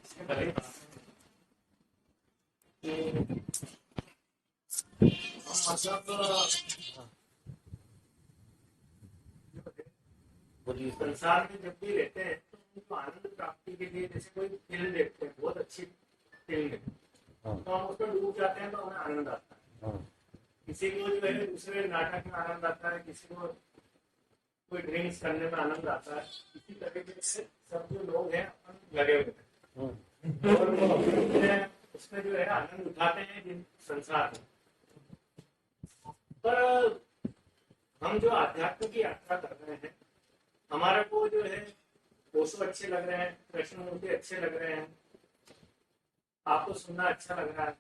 इसमें भले ही बात है कि मतलब बोलिए। संसार में जब भी रहते हैं तो उनको आनंद प्राप्ति के लिए जैसे कोई फिल्म देखते हैं, बहुत अच्छी फिल्म है, हाँ तो हम उसमें डूब जाते हैं तो हमें आनंद आता है। हाँ किसी को जो है दूसरे नाटक में आनंद आता है, किसी को कोई ड्रिंक्स करने में आनंद आता है। इसी तरीके से सब जो लोग हैं अपन लगे हुए हैं हाँ और वो उसमें जो है आनंद उठाते हैं जिन संसार में। पर हम जो आध्यात्म की यात्रा कर रहे हैं, हमारे को जो है ओशो अच्छे लग रहे हैं, कृष्णमूर्ति अच्छे लग रहे हैं, आपको सुनना अच्छा लग रहा है,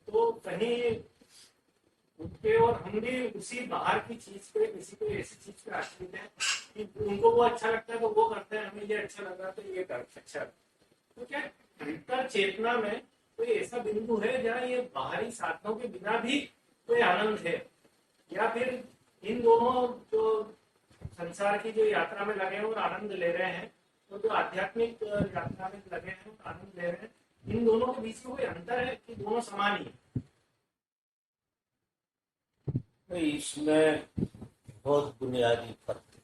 तो कहीं उनके और हम भी उसी बाहर की चीज पे, किसी को ऐसी चीज पे आश्रित है कि उनको वो अच्छा लगता है तो वो करते हैं, हमें ये अच्छा लग रहा है तो ये कर अच्छा। तो क्या अंतर चेतना में कोई ऐसा बिंदु है जहाँ ये बाहरी साधनों के बिना भी कोई आनंद है, या फिर इन दोनों जो संसार की जो यात्रा में लगे हैं और आनंद ले रहे हैं, तो जो आध्यात्मिक यात्रा में लगे हैं और आनंद ले रहे हैं, इन दोनों के बीच में कोई अंतर है कि दोनों समान ही है? तो इसमें बहुत बुनियादी फर्क है।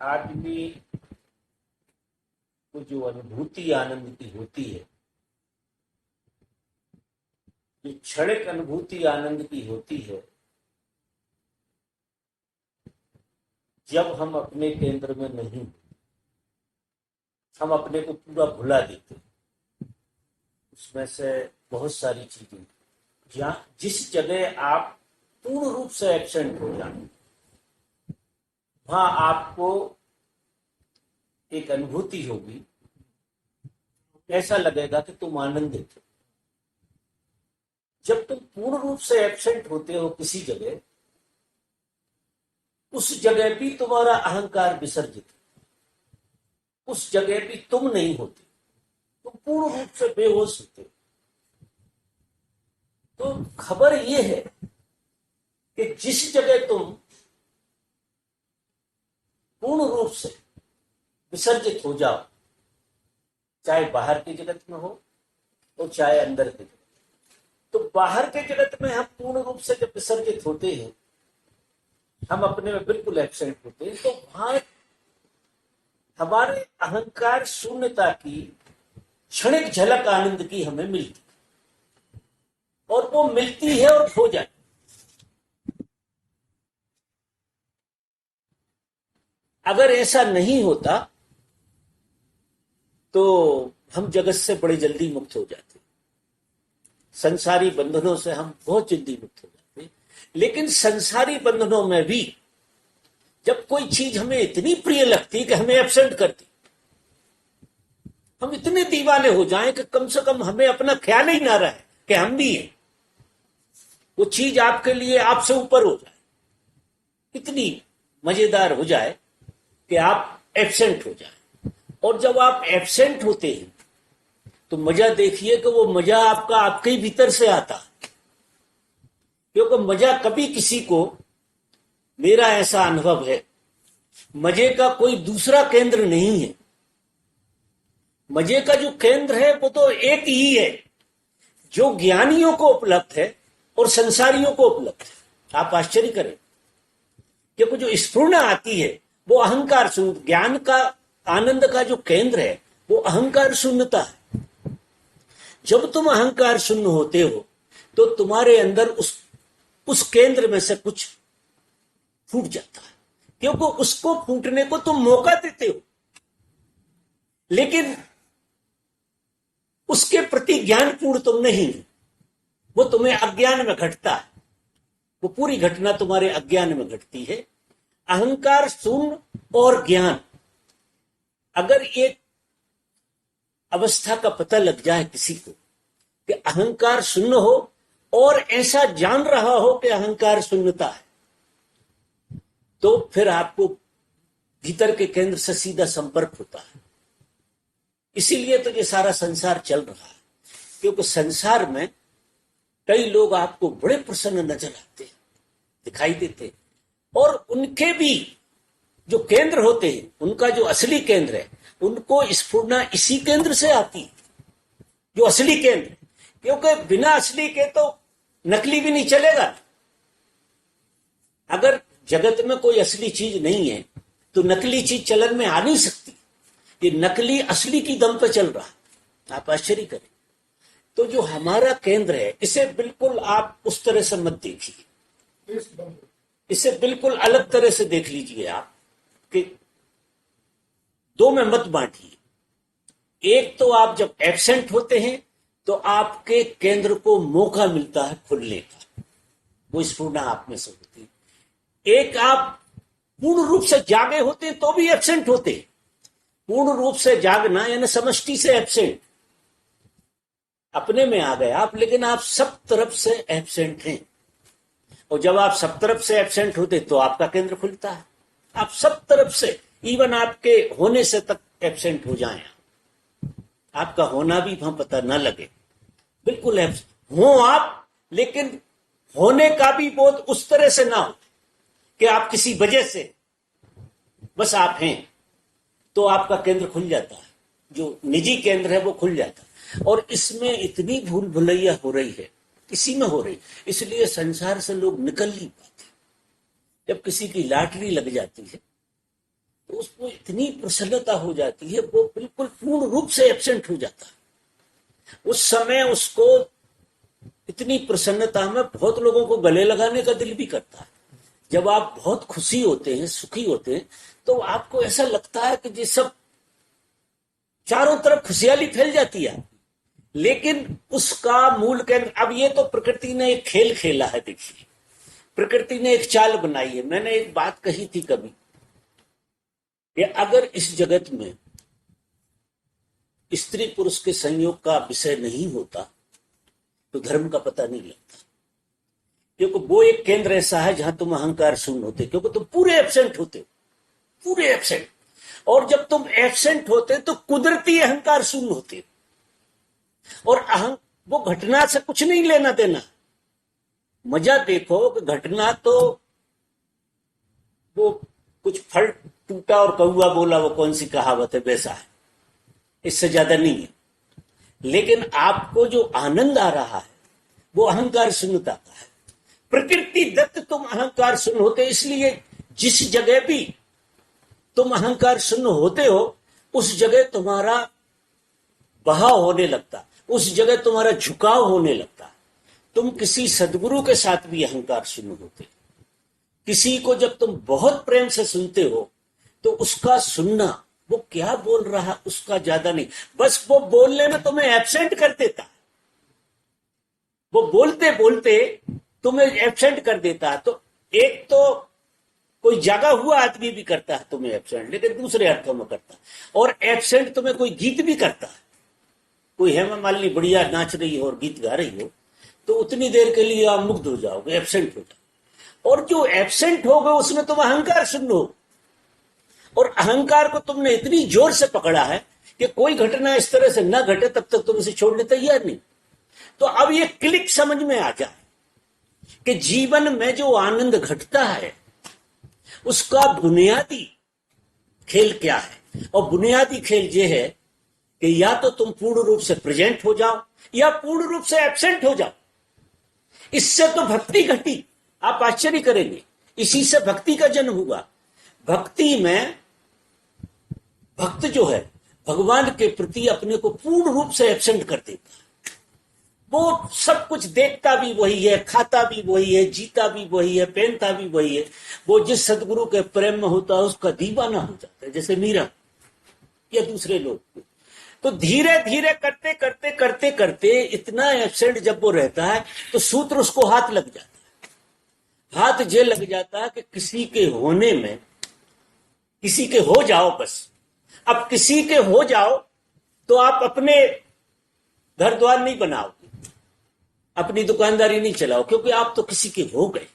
आदमी को जो अनुभूति आनंद की होती है, जो क्षणिक अनुभूति आनंद की होती है, जब हम अपने केंद्र में नहीं, हम अपने को पूरा भुला देते, उसमें से बहुत सारी चीजें जहाँ जिस जगह आप पूर्ण रूप से एब्सेंट हो जाए, वहां आपको एक अनुभूति होगी, ऐसा लगेगा कि तुम आनंदित हो। जब तुम पूर्ण रूप से एब्सेंट होते हो किसी जगह, उस जगह भी तुम्हारा अहंकार विसर्जित है, उस जगह भी तुम नहीं होते, तुम पूर्ण रूप से बेहोश होते हो। तो खबर यह है कि जिस जगह तुम पूर्ण रूप से विसर्जित हो जाओ, चाहे बाहर की जगत में हो और चाहे अंदर की जगत, तो बाहर के जगत में हम पूर्ण रूप से जब विसर्जित होते हैं, हम अपने में बिल्कुल एब्सेंट होते हैं, तो वहां हमारे अहंकार शून्यता की क्षणिक झलक आनंद की हमें मिलती, और वो मिलती है और खो जाती। अगर ऐसा नहीं होता तो हम जगत से बड़ी जल्दी मुक्त हो जाते, संसारी बंधनों से हम बहुत जल्दी मुक्त हो जाते। लेकिन संसारी बंधनों में भी जब कोई चीज हमें इतनी प्रिय लगती कि हमें एब्सेंट करती, हम इतने दीवाने हो जाएं कि कम से कम हमें अपना ख्याल ही ना रहे कि हम भी हैं, वो चीज आपके लिए आपसे ऊपर हो जाए, इतनी मजेदार हो जाए कि आप एब्सेंट हो जाए। और जब आप एब्सेंट होते हैं तो मजा देखिए कि वो मजा आपका आपके ही भीतर से आता है, क्योंकि मजा कभी किसी को, मेरा ऐसा अनुभव है, मजे का कोई दूसरा केंद्र नहीं है। मजे का जो केंद्र है वो तो एक ही है, जो ज्ञानियों को उपलब्ध है और संसारियों को उपलब्ध है। आप आश्चर्य करें, क्योंकि जो स्फुरना आती है वो अहंकार शून्य, ज्ञान का आनंद का जो केंद्र है वो अहंकार शून्यता है। जब तुम अहंकार शून्य होते हो तो तुम्हारे अंदर उस केंद्र में से कुछ फूट जाता है, क्योंकि उसको फूटने को तुम मौका देते हो, लेकिन उसके प्रति ज्ञानपूर्ण तुम नहीं, वो तुम्हें अज्ञान में घटता है, वो पूरी घटना तुम्हारे अज्ञान में घटती है। अहंकार शून्य और ज्ञान, अगर एक अवस्था का पता लग जाए किसी को कि अहंकार शून्य हो और ऐसा जान रहा हो कि अहंकार शून्यता है, तो फिर आपको भीतर के केंद्र से सीधा संपर्क होता है। इसीलिए तो ये सारा संसार चल रहा है, क्योंकि संसार में कई लोग आपको बड़े प्रसन्न नजर आते, दिखाई देते, और उनके भी जो केंद्र होते हैं, उनका जो असली केंद्र है, उनको स्फुरना इसी केंद्र से आती है, जो असली केंद्र है। क्योंकि बिना असली के तो नकली भी नहीं चलेगा। अगर जगत में कोई असली चीज नहीं है तो नकली चीज चलन में आ नहीं सकती। ये नकली असली की दम पे चल रहा है, आप आश्चर्य करें। तो जो हमारा केंद्र है, इसे बिल्कुल आप उस तरह से मत देखिए, इसे बिल्कुल अलग तरह से देख लीजिए आप, कि दो में मत बांटिए। एक तो आप जब एब्सेंट होते हैं तो आपके केंद्र को मौका मिलता है खुलने का, वो स्फुरना आप में से होती है। एक आप पूर्ण रूप से जागे होते हैं तो भी एब्सेंट होते हैं। पूर्ण रूप से जागना यानी समष्टि से एब्सेंट, अपने में आ गए आप, लेकिन आप सब तरफ से एब्सेंट हैं। और जब आप सब तरफ से एब्सेंट होते तो आपका केंद्र खुलता है। आप सब तरफ से, इवन आपके होने से तक एब्सेंट हो जाएं, आपका होना भी वहां पता ना लगे, बिल्कुल हो आप, लेकिन होने का भी बोध उस तरह से ना हो कि आप किसी वजह से, बस आप हैं, तो आपका केंद्र खुल जाता है। जो निजी केंद्र है वो खुल जाता है। और इसमें इतनी भूल भुलैया हो रही है, इसी में हो रही, इसलिए संसार से लोग निकल नहीं पाते। जब किसी की लॉटरी लग जाती है तो उसको इतनी प्रसन्नता हो जाती है, वो बिल्कुल पूर्ण रूप से एब्सेंट हो जाता है। उस समय उसको इतनी प्रसन्नता में बहुत लोगों को गले लगाने का दिल भी करता है। जब आप बहुत खुशी होते हैं, सुखी होते हैं, तो आपको ऐसा लगता है कि ये सब चारों तरफ खुशहाली फैल जाती है। लेकिन उसका मूल केंद्र, अब ये तो प्रकृति ने एक खेल खेला है। देखिए, प्रकृति ने एक चाल बनाई है। मैंने एक बात कही थी कभी कि अगर इस जगत में स्त्री पुरुष के संयोग का विषय नहीं होता तो धर्म का पता नहीं लगता। क्योंकि वो एक केंद्र ऐसा है जहां तुम अहंकार शून्य होते, क्योंकि तुम पूरे एब्सेंट होते हो, पूरे एब्सेंट। और जब तुम एब्सेंट होते तो कुदरती अहंकार शून्य होते, और वो घटना से कुछ नहीं लेना देना। मजा देखो कि घटना तो वो कुछ फल टूटा और कौआ बोला, वो कौन सी कहावत है, वैसा है, इससे ज्यादा नहीं है। लेकिन आपको जो आनंद आ रहा है वो अहंकार शून्यता का है। प्रकृति दत्त तुम अहंकार शून्य होते, इसलिए जिस जगह भी तुम अहंकार शून्य होते हो उस जगह तुम्हारा बहाव होने लगता, उस जगह तुम्हारा झुकाव होने लगता। तुम किसी सदगुरु के साथ भी अहंकार शून्य होते। किसी को जब तुम बहुत प्रेम से सुनते हो तो उसका सुनना, वो क्या बोल रहा उसका ज्यादा नहीं, बस वो बोलने में तुम्हें एब्सेंट कर देता। वो बोलते बोलते तुम्हें एब्सेंट कर देता। तो एक तो कोई जगा हुआ आदमी भी करता है तुम्हें एब्सेंट, लेकिन दूसरे अर्थों में करता है। और एब्सेंट तुम्हें कोई गीत भी करता है। कोई हेमा मालिनी बढ़िया नाच रही हो और गीत गा रही हो तो उतनी देर के लिए आप मुग्ध हो जाओगे, एब्सेंट हो जाओ। और जो एब्सेंट हो गए उसमें तुम अहंकार शून्य हो, और अहंकार को तुमने इतनी जोर से पकड़ा है कि कोई घटना इस तरह से न घटे तब तक तुम इसे छोड़ने तैयार नहीं। तो अब ये क्लिक समझ में आ जाए कि जीवन में जो आनंद घटता है उसका बुनियादी खेल क्या है। और बुनियादी खेल ये है कि या तो तुम पूर्ण रूप से प्रेजेंट हो जाओ या पूर्ण रूप से एब्सेंट हो जाओ। इससे तो भक्ति घटी, आप आश्चर्य करेंगे, इसी से भक्ति का जन्म हुआ। भक्ति में भक्त जो है भगवान के प्रति अपने को पूर्ण रूप से एब्सेंट कर देता है। वो सब कुछ देखता भी वही है, खाता भी वही है, जीता भी वही है, पहनता भी वही है। वो जिस सदगुरु के प्रेम में होता है उसका दीवाना हो जाता है, जैसे मीरा या दूसरे लोग। तो धीरे धीरे करते करते करते करते इतना एब्सेंट जब वो रहता है तो सूत्र उसको हाथ लग जाता है। हाथ जे लग जाता है कि किसी के होने में, किसी के हो जाओ बस। अब किसी के हो जाओ तो आप अपने घर द्वार नहीं बनाओगे, अपनी दुकानदारी नहीं चलाओ, क्योंकि आप तो किसी के हो गए।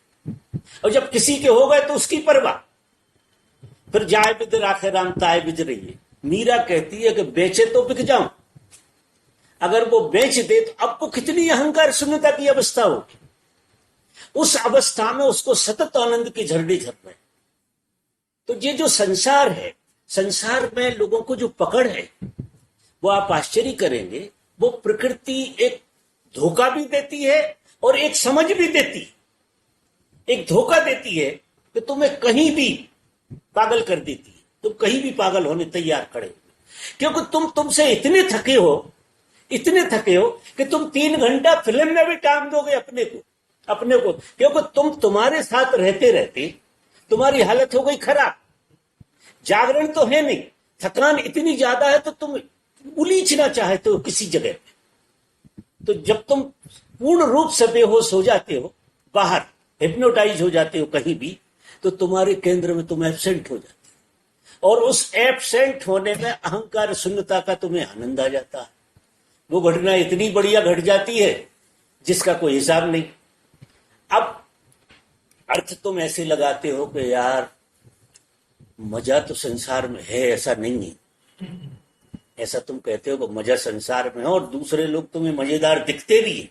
और जब किसी के हो गए तो उसकी परवाह, फिर जाए बिद राखे राम ताए बिज रही है। मीरा कहती है कि बेचे तो बिक जाऊं, अगर वो बेच दे तो अब वो कितनी अहंकार शून्यता की अवस्था होगी। उस अवस्था में उसको सतत आनंद की झरने झर रहे। तो ये जो संसार है, संसार में लोगों को जो पकड़ है, वो आप आश्चर्य करेंगे, वो प्रकृति एक धोखा भी देती है और एक समझ भी देती है। एक धोखा देती है कि तुम्हें कहीं भी पागल कर देती है, तुम कहीं भी पागल होने तैयार खड़े हो, क्योंकि तुमसे इतने थके हो कि तुम 3 घंटा फिल्म में भी टांग दोगे अपने को, क्योंकि तुम्हारे साथ रहते रहते तुम्हारी हालत हो गई खराब। जागरण तो है नहीं, थकान इतनी ज्यादा है तो तुम उलीझना चाहते हो किसी जगह पे। तो जब तुम पूर्ण रूप से बेहोश हो जाते हो, बाहर हिप्नोटाइज हो जाते हो कहीं भी, तो तुम्हारे केंद्र में तुम एब्सेंट हो जाते हो, और उस एब्सेंट होने में अहंकार शून्यता का तुम्हें आनंद आ जाता है। वो घटना इतनी बढ़िया घट जाती है जिसका कोई हिसाब नहीं। अब अर्थ तुम ऐसे लगाते हो कि यार मजा तो संसार में है, ऐसा नहीं है, ऐसा तुम कहते हो कि मजा संसार में है, और दूसरे लोग तुम्हें मजेदार दिखते भी है,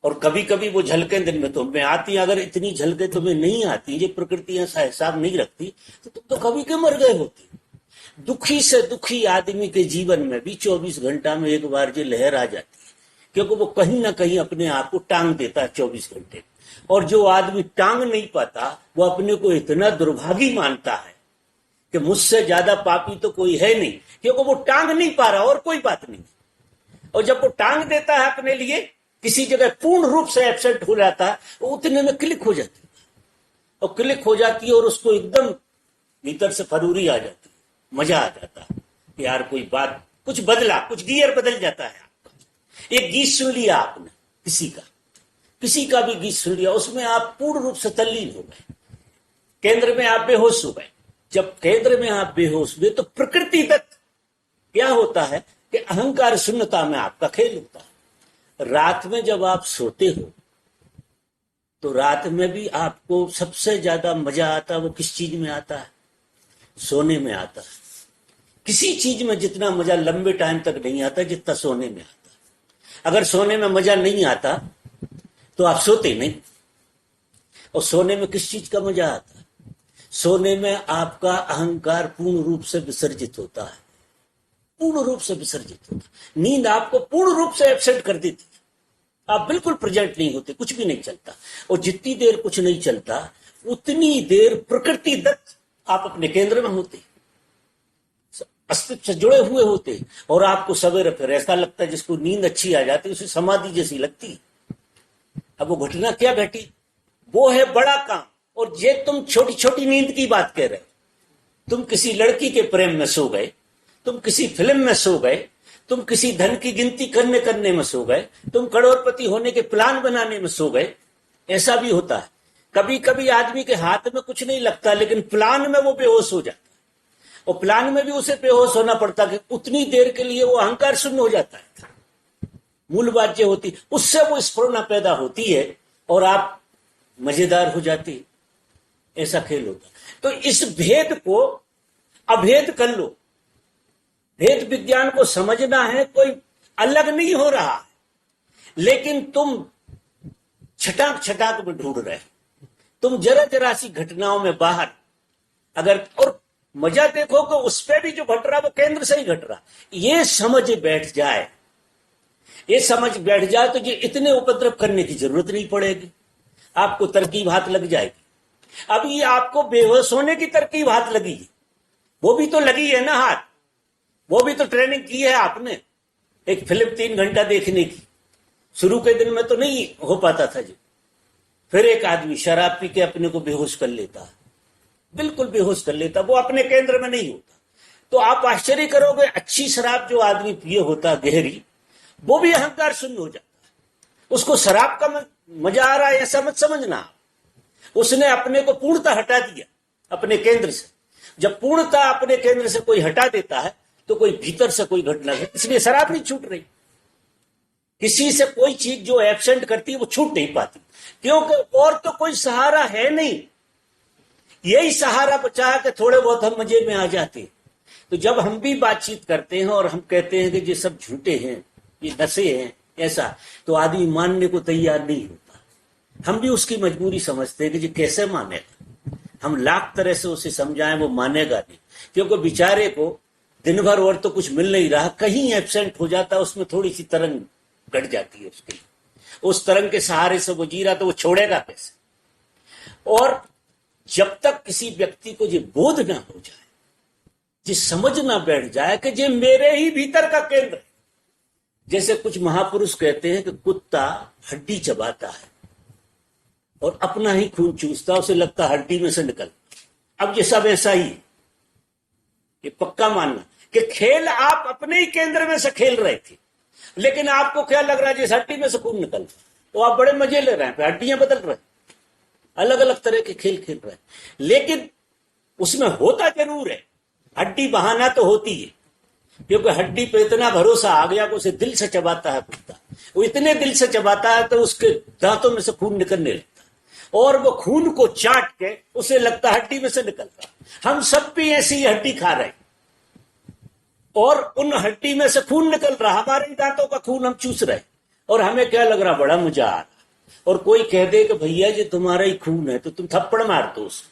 और कभी कभी वो झलकें दिन में तुम्हें आती। अगर इतनी झलकें तुम्हें नहीं आती, ये प्रकृति ऐसा हिसाब नहीं रखती, तो तुम तो कभी के मर गए होते। दुखी से दुखी आदमी के जीवन में भी 24 घंटा में एक बार ये लहर आ जाती है, क्योंकि वो कहीं ना कहीं अपने आप को टांग देता है 24 घंटे। और जो आदमी टांग नहीं पाता, वो अपने को इतना दुर्भागी मानता है कि मुझसे ज्यादा पापी तो कोई है नहीं, क्योंकि वो टांग नहीं पा रहा, और कोई बात नहीं। और जब वो टांग देता है अपने लिए किसी जगह, पूर्ण रूप से एब्सेंट हो जाता है, वो उतने में क्लिक हो जाती है, और क्लिक हो जाती है, और उसको एकदम भीतर से फरूरी आ जाती है, मजा आ जाता है कि यार कोई बात, कुछ बदला, कुछ गियर बदल जाता है आपका। एक गीत सुन लिया आपने, किसी का भी गीत सुन लिया, उसमें आप पूर्ण रूप से तल्लीन हो गए, केंद्र में आप बेहोश हो गए। जब केंद्र में आप बेहोश हुए तो प्रकृति दत्त क्या होता है कि अहंकार शून्यता में आपका खेल होता है। रात में जब आप सोते हो तो रात में भी आपको सबसे ज्यादा मजा आता है, वो किस चीज में आता है? सोने में आता है। किसी चीज में जितना मजा लंबे टाइम तक नहीं आता जितना सोने में आता है। अगर सोने में मजा नहीं आता तो आप सोते नहीं। और सोने में किस चीज का मजा आता है? सोने में आपका अहंकार पूर्ण रूप से विसर्जित होता है, पूर्ण रूप से विसर्जित होता है। नींद आपको पूर्ण रूप से एब्सेंट कर देती है, आप बिल्कुल प्रेजेंट नहीं होते, कुछ भी नहीं चलता। और जितनी देर कुछ नहीं चलता उतनी देर प्रकृति दत्त आप अपने केंद्र में होते, अस्तित्व से जुड़े हुए होते, और आपको सवेरे फिर ऐसा लगता है, जिसको नींद अच्छी आ जाती है उसे समाधि जैसी लगती है। अब वो घटना क्या घटी? वो है बड़ा काम। और ये तुम छोटी छोटी नींद की बात कह रहे हो। तुम किसी लड़की के प्रेम में सो गए, तुम किसी फिल्म में सो गए, तुम किसी धन की गिनती करने में सो गए, तुम करोड़पति होने के प्लान बनाने में सो गए। ऐसा भी होता है, कभी कभी आदमी के हाथ में कुछ नहीं लगता, लेकिन प्लान में वो बेहोश हो जाता है। और प्लान में भी उसे बेहोश होना पड़ता है, उतनी देर के लिए वो अहंकार शून्य हो जाता है। मूल बात ये होती, उससे वो स्फुरना पैदा होती है और आप मजेदार हो जाती। ऐसा खेल होता। तो इस भेद को अभेद कर लो। भेद विज्ञान को समझना है, कोई अलग नहीं हो रहा है, लेकिन तुम छटाक में ढूंढ रहे हो। तुम जरा जरा सी घटनाओं में बाहर अगर, और मजा देखो कि उस पर भी जो घट रहा वो केंद्र से ही घट रहा। ये समझ बैठ जाए, तो ये इतने उपद्रव करने की जरूरत नहीं पड़ेगी, आपको तरकीब हाथ लग जाएगी। अभी आपको बेहोश होने की तरकीब हाथ लगी है, वो भी तो लगी है ना हाथ, वो भी तो ट्रेनिंग की है आपने। एक फिल्म 3 घंटा देखने की, शुरू के दिन में तो नहीं हो पाता था जी। फिर एक आदमी शराब पी के अपने को बेहोश कर लेता, बिल्कुल बेहोश कर लेता, वो अपने केंद्र में नहीं होता। तो आप आश्चर्य करोगे, अच्छी शराब जो आदमी पिए होता गहरी, वो भी अहंकार शून्य हो जाता। उसको शराब का मजा आ रहा है ऐसा मत समझना। उसने अपने को पूर्णता हटा दिया अपने केंद्र से। जब पूर्णता अपने केंद्र से कोई हटा देता है तो कोई भीतर से कोई घटना है, इसलिए शराब नहीं छूट रही। किसी से कोई चीज जो एब्सेंट करती है वो छूट नहीं पाती, क्योंकि और तो कोई सहारा है नहीं। यही सहारा बचा है कि थोड़े बहुत हम मजे में आ जाते हैं। तो जब हम भी बातचीत करते हैं और हम कहते हैं कि ये सब झूठे हैं, ये नशे हैं, ऐसा, तो आदमी मानने को तैयार नहीं होता। हम भी उसकी मजबूरी समझते हैं कि ये कैसे मानेगा। हम लाख तरह से उसे समझाएं वो मानेगा नहीं, क्योंकि बेचारे को दिन भर और तो कुछ मिल नहीं रहा, कहीं एब्सेंट हो जाता है, उसमें थोड़ी सी तरंग घट जाती है उसकी, उस तरंग के सहारे से वो जी रहा, तो वो छोड़ेगा कैसे। और जब तक किसी व्यक्ति को ये बोध ना हो जाए, ये समझ ना बैठ जाए कि ये मेरे ही भीतर का केंद्र है। जैसे कुछ महापुरुष कहते हैं कि कुत्ता हड्डी चबाता है और अपना ही खून चूसता, उसे लगता हड्डी में से निकल। अब ये सब ऐसा ही है, ये पक्का मानना कि खेल आप अपने ही केंद्र में से खेल रहे थे, लेकिन आपको क्या लग रहा है जिस हड्डी में से खून निकल, तो आप बड़े मजे ले रहे हैं, हड्डियां बदल रहे हैं, अलग अलग तरह के खेल खेल रहे हैं, लेकिन उसमें होता जरूर है, हड्डी बहाना तो होती है, क्योंकि हड्डी पे इतना भरोसा आ गया कि उसे दिल से चबाता है कुत्ता, वो इतने दिल से चबाता है तो उसके दांतों में से खून निकलने लगता है, और वो खून को चाट के उसे लगता हड्डी में से निकल रहा। हम सब भी ऐसी हड्डी खा रहे हैं और उन हड्डी में से खून निकल रहा, हमारे दांतों का खून हम चूस रहे, और हमें क्या लग रहा, बड़ा मजा आ रहा। और कोई कह दे कि भैया जी तुम्हारा ही खून है, तो तुम थप्पड़ मार दो उसको,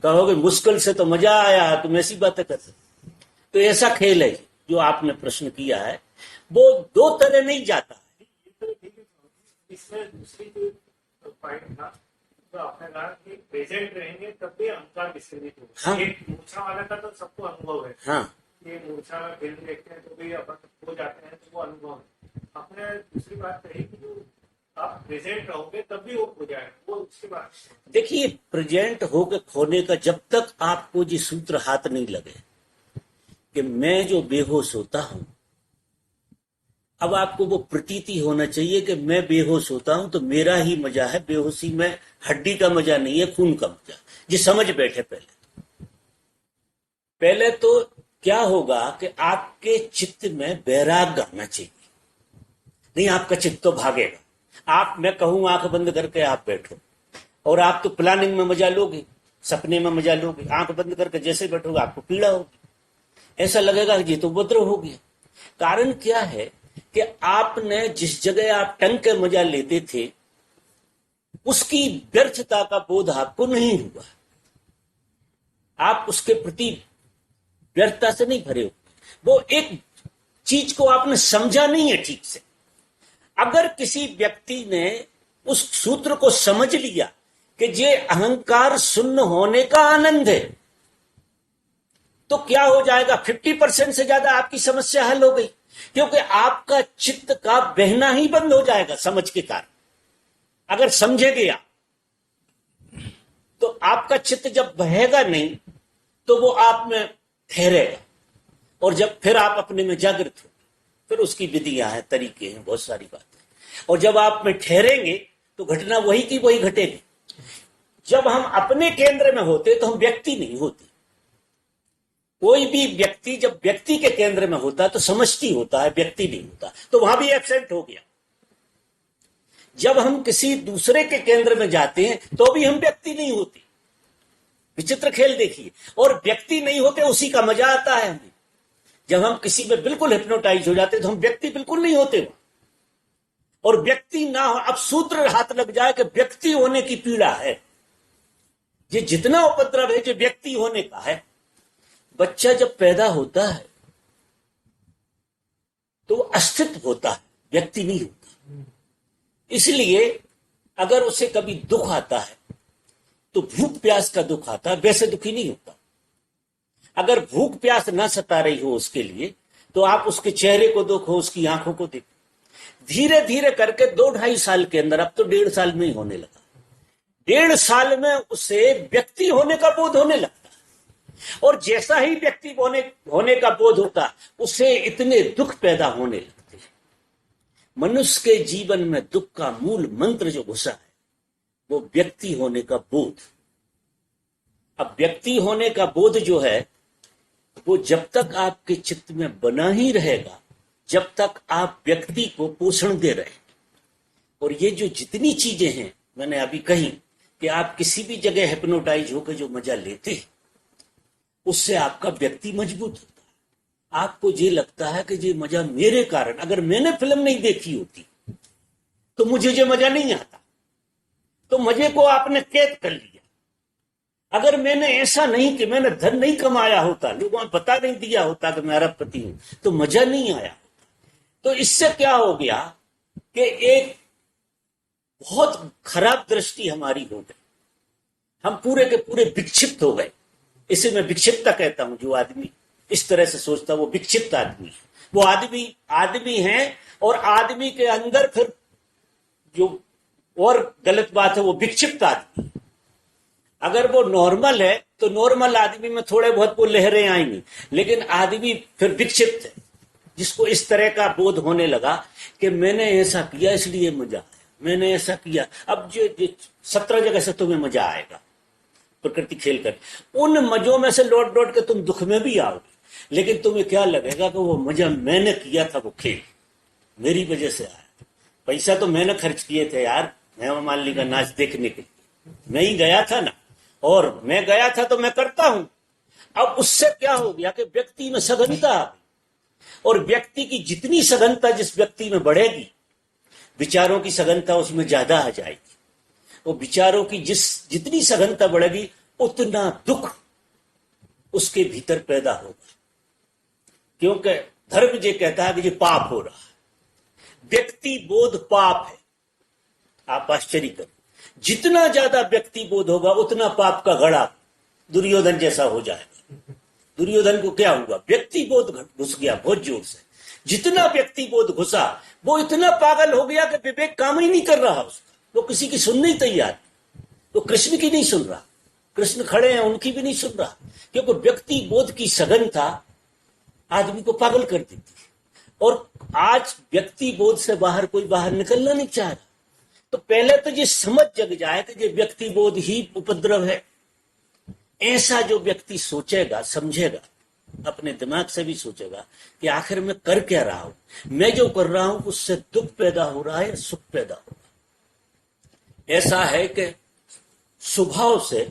कहोगे मुश्किल से तो मजा आया, तुम ऐसी बातें कर सकते। तो ऐसा खेल है जो आपने प्रश्न किया है, वो दो तरह नहीं जाता। इसमें दूसरी जो पॉइंट था तो आपने कहा कि प्रेजेंट रहेंगे तब भी अहंकार विस्मृत होगा। हाँ। एक मूर्छा वाला का तो सबको अनुभव है, हाँ, ये मूर्छा में फिल्म देखते हैं तो भी अपन हो जाते हैं, तो वो अनुभव है। आपने दूसरी बात कही कि जो आप प्रेजेंट रहोगे तब भी वो हो जाएगा, वो उसकी बात। देखिए प्रेजेंट होकर खोने का, जब तक आपको ये सूत्र हाथ नहीं लगे कि मैं जो बेहोश होता हूं, अब आपको वो प्रतीति होना चाहिए कि मैं बेहोश होता हूं तो मेरा ही मजा है, बेहोशी में हड्डी का मजा नहीं है, खून का मजा। ये समझ बैठे पहले तो क्या होगा कि आपके चित्त में वैराग्य आना चाहिए, नहीं आपका चित्त तो भागेगा। आप, मैं कहूं आंख बंद करके आप बैठो, और आप तो प्लानिंग में मजा लोगे, सपने में मजा लोगे, आंख बंद करके जैसे बैठोगे आपको पीड़ा होगी, ऐसा लगेगा कि ये तो उपद्रव हो गया। कारण क्या है कि आपने जिस जगह आप टंग के मजा लेते थे उसकी व्यर्थता का बोध आपको नहीं हुआ, आप उसके प्रति व्यर्थता से नहीं भरे हो, वो एक चीज को आपने समझा नहीं है ठीक से। अगर किसी व्यक्ति ने उस सूत्र को समझ लिया कि ये अहंकार शून्य होने का आनंद है, तो क्या हो जाएगा, 50% से ज्यादा आपकी समस्या हल हो गई, क्योंकि आपका चित्त का बहना ही बंद हो जाएगा समझ के कारण। अगर समझेगे आप तो आपका चित्त जब बहेगा नहीं तो वो आप में ठहरेगा, और जब फिर आप अपने में जागृत हो, फिर उसकी विधियां हैं, तरीके हैं, बहुत सारी बातें, और जब आप में ठहरेंगे तो घटना वही की वही घटेगी। जब हम अपने केंद्र में होते तो हम व्यक्ति नहीं होते। कोई भी व्यक्ति जब व्यक्ति के केंद्र में होता है तो समष्टि होता है, व्यक्ति नहीं होता, तो वहां भी एब्सेंट हो गया। जब हम किसी दूसरे के केंद्र में जाते हैं तो भी हम व्यक्ति नहीं होते। विचित्र खेल देखिए, और व्यक्ति नहीं होते उसी का मजा आता है हमें। जब हम किसी में बिल्कुल हिप्नोटाइज हो जाते तो हम व्यक्ति बिल्कुल नहीं होते वहां, और व्यक्ति ना हो, अब सूत्र हाथ लग जाए कि व्यक्ति होने की पीड़ा है, ये जितना उपद्रव है जो व्यक्ति होने का है। बच्चा जब पैदा होता है तो अस्तित्व होता है, व्यक्ति नहीं होता। इसलिए अगर उसे कभी दुख आता है तो भूख प्यास का दुख आता है, वैसे दुखी नहीं होता। अगर भूख प्यास ना सता रही हो उसके लिए तो आप उसके चेहरे को देखो, उसकी आंखों को देखो। धीरे धीरे करके 2-2.5 साल के अंदर, अब तो 1.5 साल में ही होने लगा, 1.5 साल में उसे व्यक्ति होने का बोध होने लगता है। और जैसा ही व्यक्ति होने का बोध होता उसे इतने दुख पैदा होने लगते हैं। मनुष्य के जीवन में दुख का मूल मंत्र जो घुसा है वो व्यक्ति होने का बोध। अब व्यक्ति होने का बोध जो है वो जब तक आपके चित्त में बना ही रहेगा जब तक आप व्यक्ति को पोषण दे रहे हैं। और ये जो जितनी चीजें हैं मैंने अभी कही कि आप किसी भी जगह हिप्नोटाइज होकर जो मजा लेते हैं उससे आपका व्यक्ति मजबूत होता है। आपको ये लगता है कि ये मजा मेरे कारण, अगर मैंने फिल्म नहीं देखी होती तो मुझे ये मजा नहीं आता, तो मजे को आपने कैद कर लिया। अगर मैंने ऐसा नहीं कि मैंने धन नहीं कमाया होता, लोगों ने पता नहीं दिया होता कि मैं अरबपति हूं, तो मजा नहीं आया। तो इससे क्या हो गया कि एक बहुत खराब दृष्टि हमारी हो गई, हम पूरे के पूरे विक्षिप्त हो गए। इसे मैं विक्षिप्तता कहता हूं। जो आदमी इस तरह से सोचता वो विक्षिप्त आदमी है। वो आदमी है, और आदमी के अंदर फिर जो और गलत बात है वो विक्षिप्त आदमी। अगर वो नॉर्मल है तो नॉर्मल आदमी में थोड़े बहुत वो लहरें आएंगी, लेकिन आदमी फिर विक्षिप्त है, जिसको इस तरह का बोध होने लगा कि मैंने ऐसा किया इसलिए मजा आया, मैंने ऐसा किया। अब जो 17 जगह से तुम्हें मजा आएगा प्रकृति खेल कर, उन मजों में से लौट लौट के तुम दुख में भी आओगे, लेकिन तुम्हें क्या लगेगा कि वो मजा मैंने किया था, वो खेल मेरी वजह से आया। पैसा तो मैंने खर्च किए थे यार हेमा मालिनी का नाच देखने के लिए, मैं ही गया था ना, और मैं गया था तो मैं करता हूं। अब उससे क्या हो गया कि व्यक्ति में सघनता आ गई, और व्यक्ति की जितनी सघनता जिस व्यक्ति में बढ़ेगी, विचारों की सघनता उसमें ज्यादा आ जाएगी। वो विचारों की जितनी सघनता बढ़ेगी उतना दुख उसके भीतर पैदा होगा, क्योंकि धर्म ये कहता है कि ये पाप हो रहा है। व्यक्ति बोध पाप है। आप आश्चर्य करें, जितना ज्यादा व्यक्ति बोध होगा उतना पाप का घड़ा दुर्योधन जैसा हो जाएगा। दुर्योधन को क्या हुआ? व्यक्ति बोध घुस गया बहुत जोर से। जितना व्यक्ति बोध घुसा वो इतना पागल हो गया कि विवेक काम ही नहीं कर रहा उसका, वो किसी की सुनने ही तैयार, वो कृष्ण की नहीं सुन रहा। कृष्ण खड़े हैं उनकी भी नहीं सुन रहा, क्योंकि व्यक्ति बोध की सघनता आदमी को पागल कर देती है। और आज व्यक्ति बोध से बाहर कोई बाहर निकलना नहीं चाह रहा। तो पहले तो ये समझ जग जाए कि ये व्यक्ति बोध ही उपद्रव है। ऐसा जो व्यक्ति सोचेगा, समझेगा, अपने दिमाग से भी सोचेगा कि आखिर मैं कर क्या रहा हूं, मैं जो कर रहा हूं उससे दुख पैदा हो रहा है या सुख पैदा हो रहा है। ऐसा है कि स्वभाव से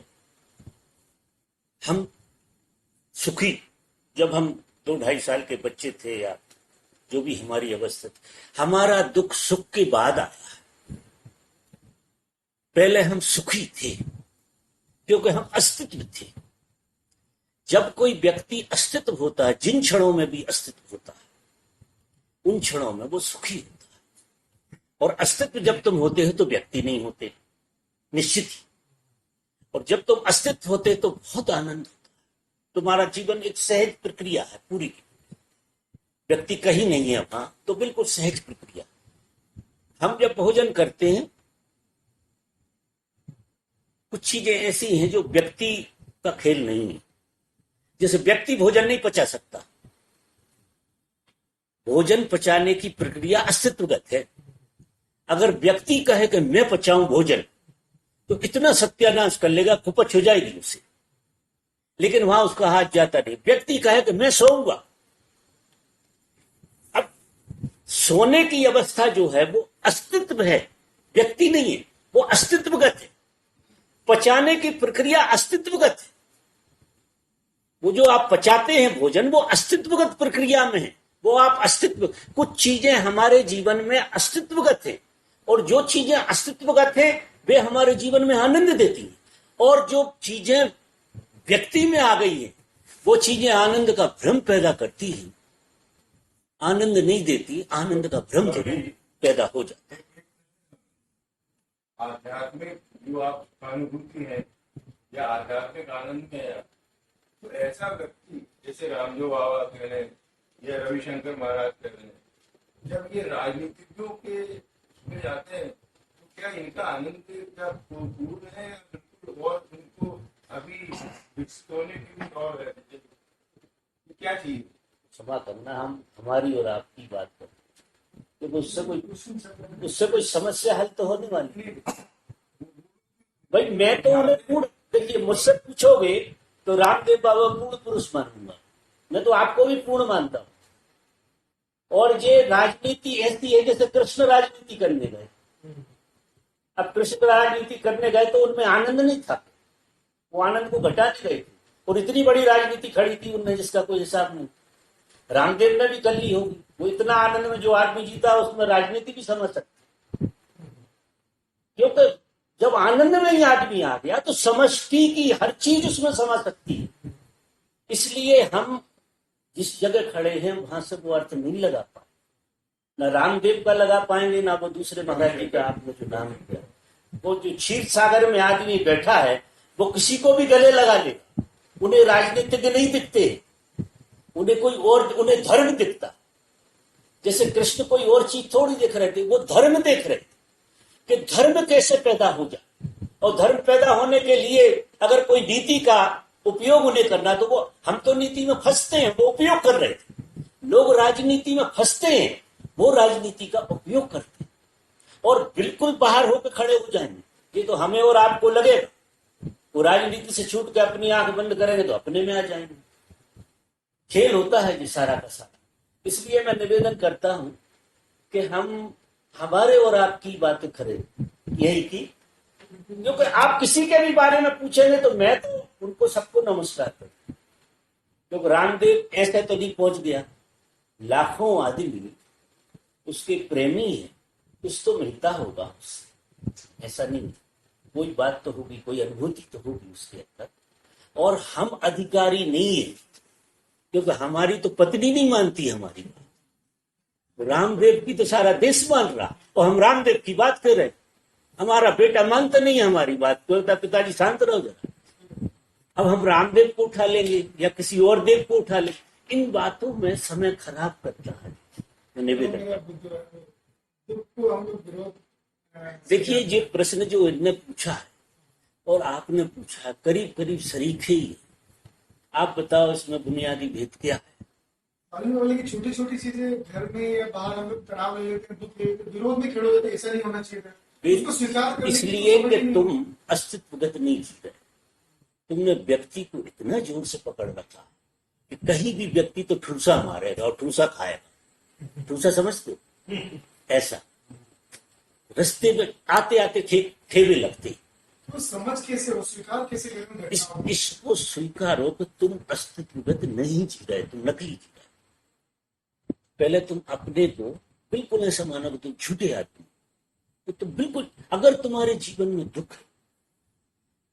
हम सुखी, जब हम 2-2.5 साल के बच्चे थे या जो भी हमारी अवस्था थी, हमारा दुख सुख के बाद आया। पहले हम सुखी थे क्योंकि हम अस्तित्व थे। जब कोई व्यक्ति अस्तित्व होता है, जिन क्षणों में भी अस्तित्व होता है, उन क्षणों में वो सुखी होता है। और अस्तित्व जब तुम होते हो तो व्यक्ति नहीं होते, निश्चित ही। और जब तुम अस्तित्व होते तो बहुत आनंद होता है। तुम्हारा जीवन एक सहज प्रक्रिया है पूरी की। व्यक्ति कहीं नहीं है वहां, तो बिल्कुल सहज प्रक्रिया। हम जब भोजन करते हैं, कुछ चीजें ऐसी हैं जो व्यक्ति का खेल नहीं है। जैसे व्यक्ति भोजन नहीं पचा सकता, भोजन पचाने की प्रक्रिया अस्तित्वगत है। अगर व्यक्ति कहे कि मैं पचाऊं भोजन, तो इतना सत्यानाश कर लेगा, कुपच हो जाएगी उसे, लेकिन वहां उसका हाथ जाता नहीं। व्यक्ति कहे कि मैं सोऊंगा, अब सोने की अवस्था जो है वो अस्तित्व है, व्यक्ति नहीं है, वो अस्तित्वगत है। पचाने की प्रक्रिया अस्तित्वगत है। वो जो आप पचाते हैं भोजन, वो अस्तित्वगत प्रक्रिया में है। वो आप अस्तित्व, कुछ चीजें हमारे जीवन में अस्तित्वगत है, और जो चीजें अस्तित्वगत है वे हमारे जीवन में आनंद देती हैं। और जो चीजें व्यक्ति में आ गई है, वो चीजें आनंद का भ्रम पैदा करती है, आनंद नहीं देती, आनंद का भ्रम जरूर पैदा हो जाता है। आध्यात्मिक जो आप अनुभूति है या आध्यात्मिक आनंद में है, तो ऐसा व्यक्ति जैसे रामदेव बाबा कह रहे हैं या रविशंकर महाराज कह रहे हैं, जब ये राजनीतिज्ञों के में जाते हैं, तो क्या इनका आनंद क्या पूर्ण है या बिल्कुल, और उनको अभी विकसित होने की भी और है? क्या चीज? क्षमा करना, हम हमारी और आपकी बात करते, तो उससे कोई समस्या हल तो होने वाली नहीं। भाई मैं तो उन्हें पूर्ण, देखिए मुझसे पूछोगे तो रामदेव बाबा पूर्ण पुरुष मानूंगा, मैं तो आपको भी पूर्ण मानता हूं। और ये राजनीति ऐसी है जैसे कृष्ण राजनीति करने गए। अब कृष्ण राजनीति करने गए तो उनमें आनंद नहीं था, वो आनंद को घटाने गए थे, और इतनी बड़ी राजनीति खड़ी थी उनमें जिसका कोई हिसाब नहीं। रामदेव ने भी कर ली होगी, वो इतना आनंद में जो आदमी जीता उसमें राजनीति भी समझ सकते, क्योंकि जब आनंद में ही आदमी आ गया तो समष्टि की हर चीज उसमें समा सकती है। इसलिए हम जिस जगह खड़े हैं वहां से वो अर्थ नहीं लगा पाए, न रामदेव का लगा पाएंगे, ना वो दूसरे महाराज जी का आपने जो नाम किया। वो जो क्षीर सागर में आदमी बैठा है वो किसी को भी गले लगा लेगा। उन्हें राजनीतिक नहीं दिखते, उन्हें कोई और, उन्हें धर्म दिखता। जैसे कृष्ण कोई और चीज थोड़ी देख रहे थे, वो धर्म देख रहे थे कि धर्म कैसे पैदा हो जाए। और धर्म पैदा होने के लिए अगर कोई नीति का उपयोग उन्हें करना, तो वो, हम तो नीति में फंसते हैं, वो उपयोग कर रहे थे। लोग राजनीति में फंसते हैं, वो राजनीति का उपयोग करते हैं और बिल्कुल बाहर होकर खड़े हो जाएंगे। ये तो हमें और आपको लगेगा, वो राजनीति से छूट के अपनी आंख बंद करेंगे तो अपने में आ जाएंगे। खेल होता है जी सारा का सारा। इसलिए मैं निवेदन करता हूं कि हम हमारे और आपकी बातें करें यही की, क्योंकि आप किसी के भी बारे में पूछेंगे तो मैं तो उनको सबको नमस्कार करता हूं, क्योंकि रामदेव ऐसे तो नहीं पहुंच गया, लाखों आदमी उसके प्रेमी है, कुछ तो मिलता होगा उससे, ऐसा नहीं, कोई बात तो होगी, कोई अनुभूति तो होगी उसके अंदर। और हम अधिकारी नहीं है, क्योंकि हमारी तो पत्नी नहीं मानती हमारी बात, रामदेव की तो सारा देश मान रहा और हम रामदेव की बात कर रहे हैं। हमारा बेटा मानता नहीं है हमारी बात, बोलता पिताजी शांत रहो जरा। अब हम रामदेव को उठा लेंगे या किसी और देव को उठा लेंगे, इन बातों में समय खराब करता है। निवेदन देखिए, ये प्रश्न जो इनने पूछा है और आपने पूछा, करीब करीब सरीखे ही है। आप बताओ इसमें बुनियादी भेद क्या है? वाली की छोटी छोटी चीजें घर में या बाहर हम लोग तनाव ले लेते हैं, दुख ले लेते हैं, विरोध में खड़े हो जाते हैं, ऐसा नहीं होना चाहिए। उसको स्वीकार करने की इसलिए समझ कि नहीं तुम अस्तित्वगत नहीं जी रहे, तुमने व्यक्ति को इतना जोर से पकड़ रखा कि कहीं भी व्यक्ति तो ठूसा मारेगा और ठूसा खाएगा। ठूसा समझते हो? ऐसा रास्ते में आते आते ठेवे लगते। तो समझ कैसे हो, स्वीकार कैसे करें? इसको स्वीकारो कि तुम अस्तित्वगत नहीं जी रहे, तुम नकली जी रहे। पहले तुम अपने को बिल्कुल ऐसा मानो कि तुम झूठे आदमी, तो तुम बिल्कुल, अगर तुम्हारे जीवन में दुख है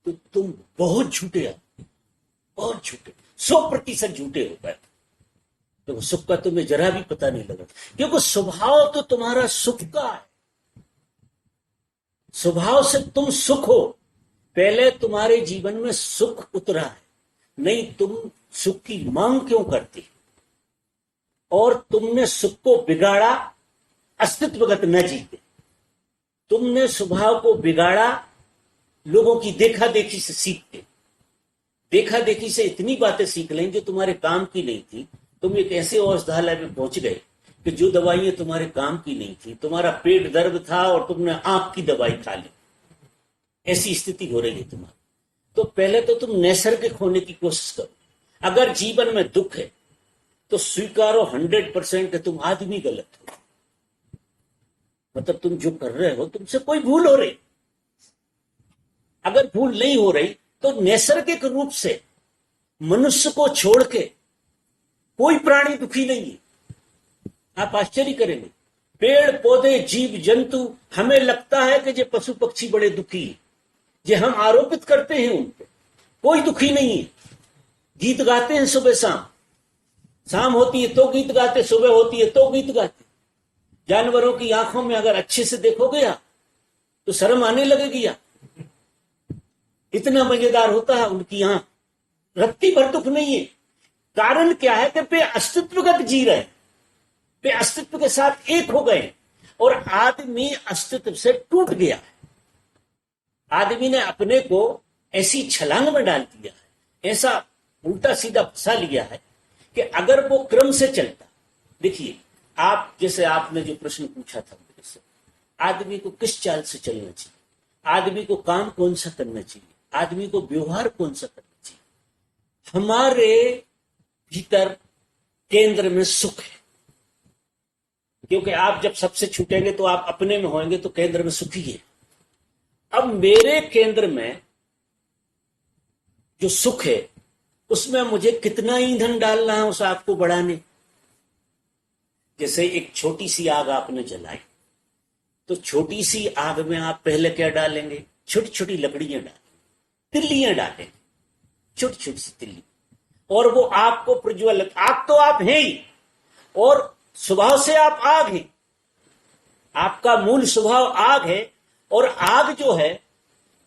तो तुम बहुत झूठे आदमी, बहुत झूठे, 100% झूठे हो गए। तो सुख का तुम्हें जरा भी पता नहीं लगा, क्योंकि स्वभाव तो तुम्हारा सुख का है। स्वभाव से तुम सुख हो, पहले तुम्हारे जीवन में सुख उतरा है, नहीं तुम सुख की मांग क्यों करते? और तुमने सुख को बिगाड़ा, अस्तित्वगत न जीते। तुमने स्वभाव को बिगाड़ा लोगों की देखा देखी से सीख के। देखा देखी से इतनी बातें सीख लें जो तुम्हारे काम की नहीं थी। तुम एक ऐसे औषधालय में पहुंच गए कि जो दवाइयां तुम्हारे काम की नहीं थी, तुम्हारा पेट दर्द था और तुमने आंख की दवाई खा ली, ऐसी स्थिति हो रही है तुम्हारी। तो पहले तो तुम नैसर्गिक होने की कोशिश करो। अगर जीवन में दुख है तो स्वीकारो 100% कि तुम आदमी गलत हो, मतलब तुम जो कर रहे हो तुमसे कोई भूल हो रही। अगर भूल नहीं हो रही तो नैसर्गिक रूप से मनुष्य को छोड़ के कोई प्राणी दुखी नहीं है। आप आश्चर्य करेंगे, पेड़ पौधे जीव जंतु, हमें लगता है कि ये पशु पक्षी बड़े दुखी हैं, ये हम आरोपित करते हैं उन पर, कोई दुखी नहीं है। गीत गाते हैं सुबह शाम, शाम होती है तो गीत गाते, सुबह होती है तो गीत गाते। जानवरों की आंखों में अगर अच्छे से देखोगे आप तो शर्म आने लगेगी। आप इतना मजेदार होता है उनकी आंख, रत्ती भर दुख नहीं है। कारण क्या है कि वे अस्तित्वगत जी रहे, वे अस्तित्व के साथ एक हो गए और आदमी अस्तित्व से टूट गया है। आदमी ने अपने को ऐसी छलांग में डाल दिया है, ऐसा उल्टा सीधा फंसा लिया है कि अगर वो क्रम से चलता, देखिए आप जैसे आपने जो प्रश्न पूछा था मेरे से, आदमी को किस चाल से चलना चाहिए, आदमी को काम कौन सा करना चाहिए, आदमी को व्यवहार कौन सा करना चाहिए। हमारे भीतर केंद्र में सुख है, क्योंकि आप जब सबसे छूटेंगे तो आप अपने में होंगे, तो केंद्र में सुखी है। अब मेरे केंद्र में जो सुख है उसमें मुझे कितना ईंधन डालना है उस आग को बढ़ाने। जैसे एक छोटी सी आग आपने जलाई, तो छोटी सी आग में आप पहले क्या डालेंगे? छोटी छोटी लकड़ियां डालें, तिल्लियां डालें, छोटी छोटी सी तिल्ली, और वो आपको प्रज्वल, आग तो आप हैं ही, और स्वभाव से आप आग हैं, आपका मूल स्वभाव आग है, और आग जो है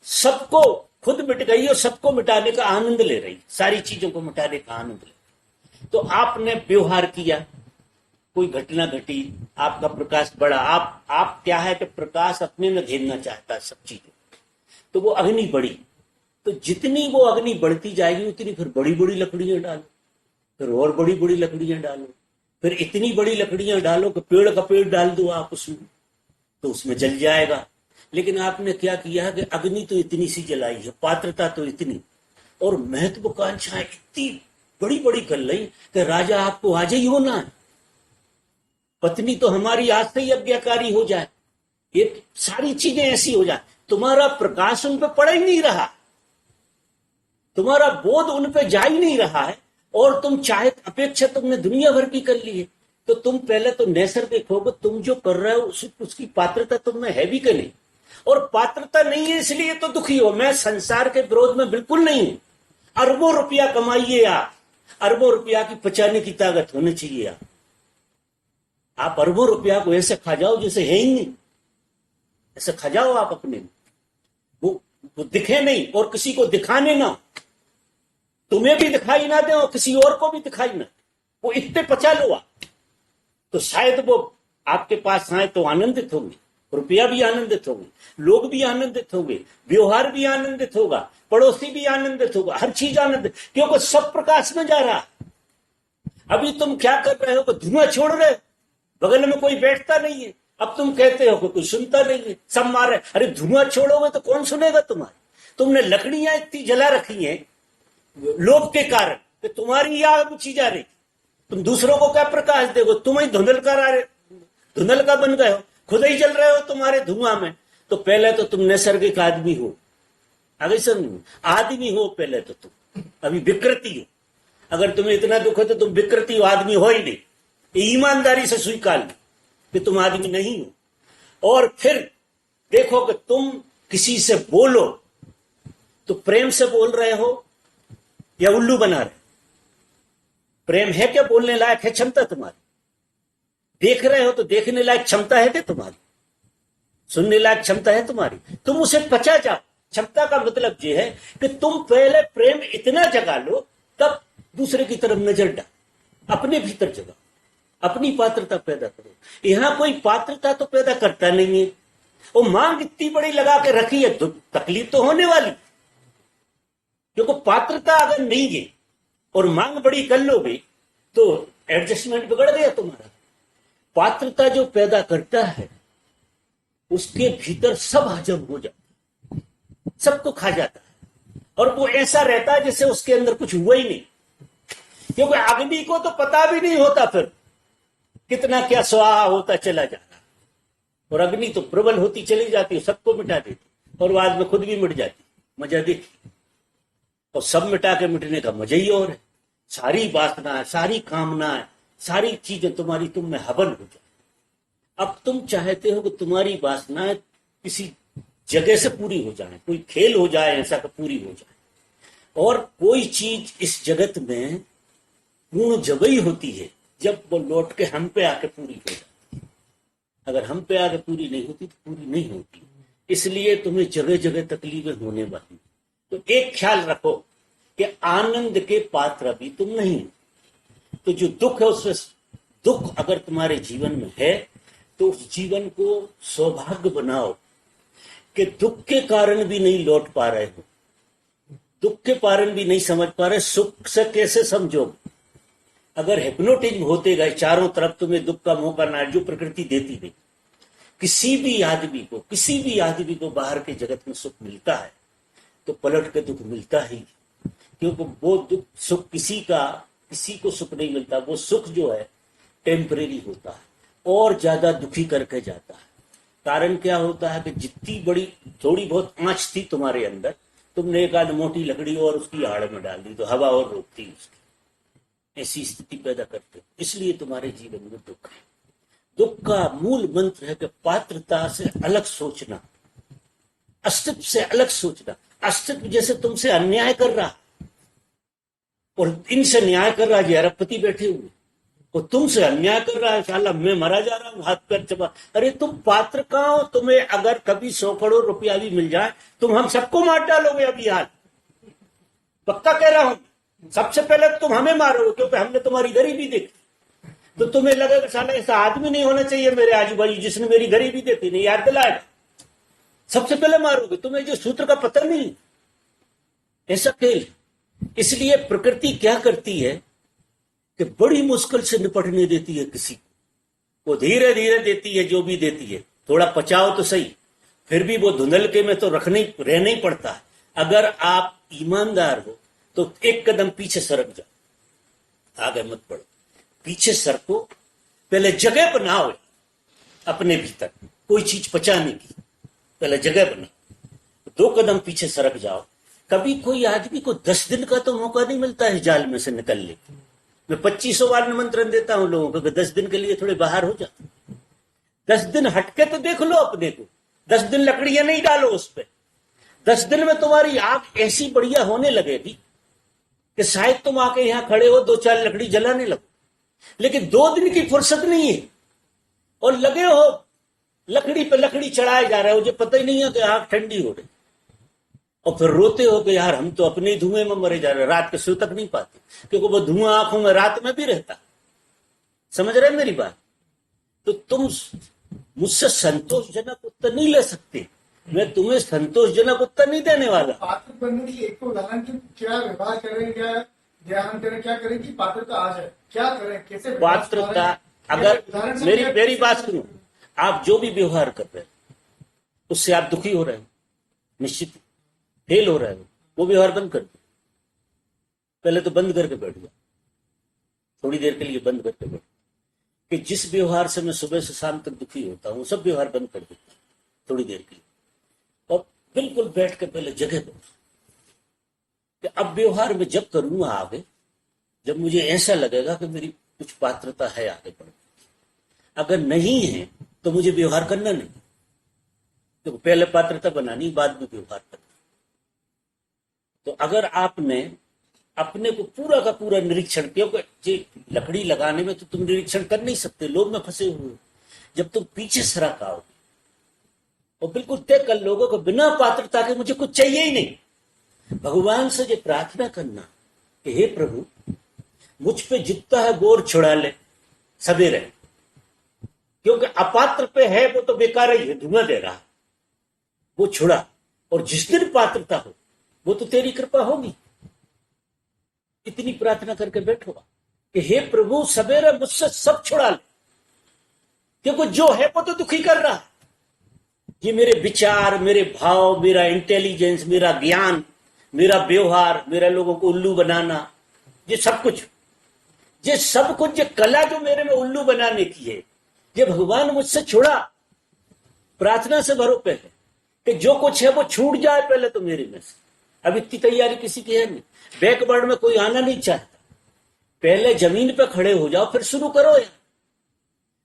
सबको खुद मिट गई और सबको मिटाने का आनंद ले रही, सारी चीजों को मिटाने का आनंद ले रही। तो आपने व्यवहार किया, कोई घटना घटी, आपका प्रकाश बढ़ा, आप क्या है कि प्रकाश अपने में घेरना चाहता है सब चीजें, तो वो अग्नि बढ़ी, तो जितनी वो अग्नि बढ़ती जाएगी उतनी फिर बड़ी बड़ी लकड़ियां डालो, फिर और बड़ी बड़ी लकड़ियां डालो, फिर इतनी बड़ी लकड़ियां डालो कि पेड़ का पेड़ डाल दो आप उसमें, तो उसमें जल जाएगा। लेकिन आपने क्या किया कि अग्नि तो इतनी सी जलाई है, पात्रता तो इतनी, और महत्वाकांक्षाएं इतनी बड़ी बड़ी कर ली कि राजा आपको आज ही होना है, पत्नी तो हमारी आज से ही आज्ञाकारी हो जाए, ये सारी चीजें ऐसी हो जाए, तुम्हारा प्रकाश उन पर पड़ ही नहीं रहा, तुम्हारा बोध उन पर जा ही नहीं रहा है, और तुम चाहे अपेक्षा तुमने दुनिया भर की कर ली है, तो तुम पहले तो नैसर्गिक होगे, तुम जो कर रहे हो उसकी पात्रता तुम में है भी कि नहीं, और पात्रता नहीं है इसलिए तो दुखी हो। मैं संसार के विरोध में बिल्कुल नहीं हूं, अरबों रुपया कमाइए आप, अरबों रुपया की पचाने की ताकत होनी चाहिए, आप अरबों रुपया को ऐसे खा जाओ जैसे है ही नहीं, ऐसे खा जाओ आप अपने में, वो दिखे नहीं और किसी को दिखाने ना, तुम्हें भी दिखाई ना दे और किसी और को भी दिखाई ना, वो इतने पचा लो आप, तो शायद वो आपके पास आए तो आनंदित होंगे, रुपया भी आनंदित होंगे, लोग भी आनंदित होंगे, व्यवहार भी आनंदित होगा, पड़ोसी भी आनंदित होगा, हर चीज आनंदित, क्योंकि सब प्रकाश में जा रहा। अभी तुम क्या कर रहे हो कि धुआं छोड़ रहे हो, बगल में कोई बैठता नहीं है, अब तुम कहते हो कि कोई सुनता नहीं है, सब मार रहे। अरे धुआं छोड़ोगे तो कौन सुनेगा तुम्हारी, तुमने लकड़ियां इतनी जला रखी हैं लोभ के कारण कि तुम्हारी आग बुझी जा रही, तुम दूसरों को क्या प्रकाश दोगे, तुम ही धुंधलका बन गए हो, खुद ही जल रहे हो तुम्हारे धुआं में। तो पहले तो तुम नैसर्गिक आदमी हो, आगे समझो, आदमी हो पहले तो तुम, अभी विकृति हो, अगर तुम्हें इतना दुख है तो तुम विकृति हो, आदमी हो ही नहीं, ईमानदारी से स्वीकार लो कि तुम आदमी नहीं हो। और फिर देखो कि तुम किसी से बोलो तो प्रेम से बोल रहे हो या उल्लू बना रहे, प्रेम है क्या, बोलने लायक है क्षमता तुम्हारी, देख रहे हो तो देखने लायक क्षमता है क्या तुम्हारी, सुनने लायक क्षमता है तुम्हारी, तुम उसे पचा जाओ। क्षमता का मतलब यह है कि तुम पहले प्रेम इतना जगा लो, तब दूसरे की तरफ नजर डाल, अपने भीतर जगाओ, अपनी पात्रता पैदा करो। यहां कोई पात्रता तो पैदा करता नहीं है, और मांग इतनी बड़ी लगा के रखी है तो तकलीफ तो होने वाली, क्योंकि पात्रता अगर नहीं है और मांग बड़ी कर लोगे तो एडजस्टमेंट बिगड़ गया तुम्हारा। पात्रता जो पैदा करता है उसके भीतर सब हजम हो जाता है, सबको खा जाता है, और वो ऐसा रहता है जैसे उसके अंदर कुछ हुआ ही नहीं, क्योंकि अग्नि को तो पता भी नहीं होता फिर कितना क्या स्वाहा होता चला जा रहा, और अग्नि तो प्रबल होती चली जाती है, सबको मिटा देती और बाद में खुद भी मिट जाती, मजा देखिए। और सब मिटा के मिटने का मजा ही और है, सारी वासना, सारी कामनाएं, सारी चीजें तुम्हारी तुम में हवन हो जाए। अब तुम चाहते हो कि तुम्हारी वासनाएं किसी जगह से पूरी हो जाए, कोई खेल हो जाए ऐसा कि पूरी हो जाए, और कोई चीज इस जगत में पूर्ण जब ही होती है जब वो लौट के हम पे आके पूरी हो जाती है। अगर हम पे आके पूरी नहीं होती तो पूरी नहीं होती, इसलिए तुम्हें जगह जगह तकलीफें होने वाली। तो एक ख्याल रखो कि आनंद के पात्र भी तुम नहीं, तो जो दुख है उसमें, दुख अगर तुम्हारे जीवन में है तो उस जीवन को सौभाग्य बनाओ कि दुख के कारण भी नहीं लौट पा रहे हो, दुख के कारण भी नहीं समझ पा रहे, सुख से कैसे समझोगे। अगर हिप्नोटिज्म होते गए चारों तरफ तुम्हें दुख का मौका ना, जो प्रकृति देती गई, किसी भी आदमी को बाहर के जगत में सुख मिलता है तो पलट के दुख मिलता ही, क्योंकि वो दुख सुख किसी को सुख नहीं मिलता, वो सुख जो है टेम्परेरी होता है और ज्यादा दुखी करके जाता है। कारण क्या होता है कि जितनी बड़ी थोड़ी बहुत आंच थी तुम्हारे अंदर, तुमने एक आध मोटी लकड़ी और उसकी आड़ में डाल दी तो हवा और रोकती उसकी, ऐसी स्थिति पैदा करते, इसलिए तुम्हारे जीवन में दुख है। दुख का मूल मंत्र है कि पात्रता से अलग सोचना, अस्तित्व से अलग सोचना। अस्तित्व जैसे तुमसे अन्याय कर रहा और इनसे न्याय कर रहा है, जो अरबपति बैठे हुए, वो तुमसे अन्याय कर रहा है, साला मैं मरा जा रहा हूं, हाथ पैर चबा। अरे तुम पात्र कहां हो? तुम्हें अगर कभी 100 करोड़ रुपया भी मिल जाए, तुम हम सबको मार डालोगे अभी हाल, पक्का कह रहा हूं। सबसे पहले तुम हमें मारोगे, क्योंकि हमने तुम्हारी गरीबी देखी। तो तुम्हें लगेगा साला ऐसा आदमी नहीं होना चाहिए मेरे आजू बाजू जिसने मेरी गरीबी देखी, नहीं याद दिलाएगा, सबसे पहले मारोगे। तुम्हें जो सूत्र का पता नहीं, ऐसा खेल। इसलिए प्रकृति क्या करती है कि बड़ी मुश्किल से निपटने देती है किसी को, वो धीरे धीरे देती है, जो भी देती है थोड़ा पचाओ तो सही, फिर भी वो धुंधलके में तो रहना ही पड़ता है। अगर आप ईमानदार हो तो एक कदम पीछे सरक जाओ, आगे मत बढ़ो, पीछे सरको, पहले जगह बनाओ अपने भीतर कोई चीज पचाने की, पहले जगह बनाओ, 2 कदम पीछे सरक जाओ। कभी कोई आदमी को 10 दिन का तो मौका नहीं मिलता है जाल में से निकलने का। मैं 2500 बार निमंत्रण देता हूं लोगों को कि 10 दिन के लिए थोड़े बाहर हो जाओ, 10 दिन हटके तो देख लो अपने को, 10 दिन लकड़ियां नहीं डालो उस पर। 10 दिन में तुम्हारी आग ऐसी बढ़िया होने लगेगी कि शायद तुम आके यहां खड़े हो, 2-4 लकड़ी जलाने लगो। लेकिन 2 दिन की फुर्सत नहीं है और लगे हो लकड़ी पे लकड़ी चढ़ाए जा रहे हो, मुझे पता ही नहीं है कि आग ठंडी हो रही, और फिर रोते हो कि यार हम तो अपने ही धुएं में मरे जा रहे हैं, रात के सो तक नहीं पाते, क्योंकि वो धुआं आंखों में रात में भी रहता। समझ रहे मेरी बात? तो तुम मुझसे संतोषजनक उत्तर नहीं ले सकते, मैं तुम्हें संतोषजनक उत्तर नहीं देने वाला। पात्र बनने की एक तो उदाहरण की क्या व्यवहार करें, क्या ध्यान करें, क्या करें कि पात्रता आ जाए, क्या करें, कैसे व्यवहार पात्रता, सुधारें? अगर उदाहरण से मेरी बात सुनो, आप जो भी व्यवहार कर रहे हैं उससे आप दुखी हो रहे हो, निश्चित फेल हो रहे हो, वो व्यवहार बंद कर दो। पहले तो बंद करके बैठ जाओ, थोड़ी देर के लिए बंद करके बैठ, कि जिस व्यवहार से मैं सुबह से शाम तक दुखी होता हूं सब व्यवहार बंद कर देता हूं थोड़ी देर के लिए, और बिल्कुल बैठ के पहले जगह दो कि अब व्यवहार में जब करूंगा आगे, जब मुझे ऐसा लगेगा कि मेरी कुछ पात्रता है आगे बढ़ने की, अगर नहीं है तो मुझे व्यवहार करना नहीं, तो पहले पात्रता बनानी, बाद में व्यवहार करना। तो अगर आपने अपने को पूरा का पूरा निरीक्षण, क्योंकि लकड़ी लगाने में तो तुम निरीक्षण कर नहीं सकते, लोभ में फंसे हुए हो, जब तुम पीछे सरक आओगे और बिल्कुल तय कर लोगों को बिना पात्रता के मुझे कुछ चाहिए ही नहीं, भगवान से ये प्रार्थना करना कि हे प्रभु मुझ पे जितना है बोर छुड़ा ले सवेरे, क्योंकि अपात्र पे है वो तो बेकार ही है, धुआं दे रहा है, वो छुड़ा, और जिस दिन पात्रता हो वो तो तेरी कृपा होगी। इतनी प्रार्थना करके बैठो कि हे प्रभु सवेरे मुझसे सब छुड़ा ले, क्योंकि जो है वो तो दुखी कर रहा है। ये मेरे विचार, मेरे भाव, मेरा इंटेलिजेंस, मेरा ज्ञान, मेरा व्यवहार, मेरा लोगों को उल्लू बनाना, ये सब कुछ ये कला जो मेरे में उल्लू बनाने की है, ये भगवान मुझसे छुड़ा। प्रार्थना से भरो पहले कि जो कुछ है वो छूट जाए पहले तो मेरे में से। अब इतनी तैयारी किसी की है नहीं, बैकवर्ड में कोई आना नहीं चाहता, पहले जमीन पे खड़े हो जाओ फिर शुरू करो यार।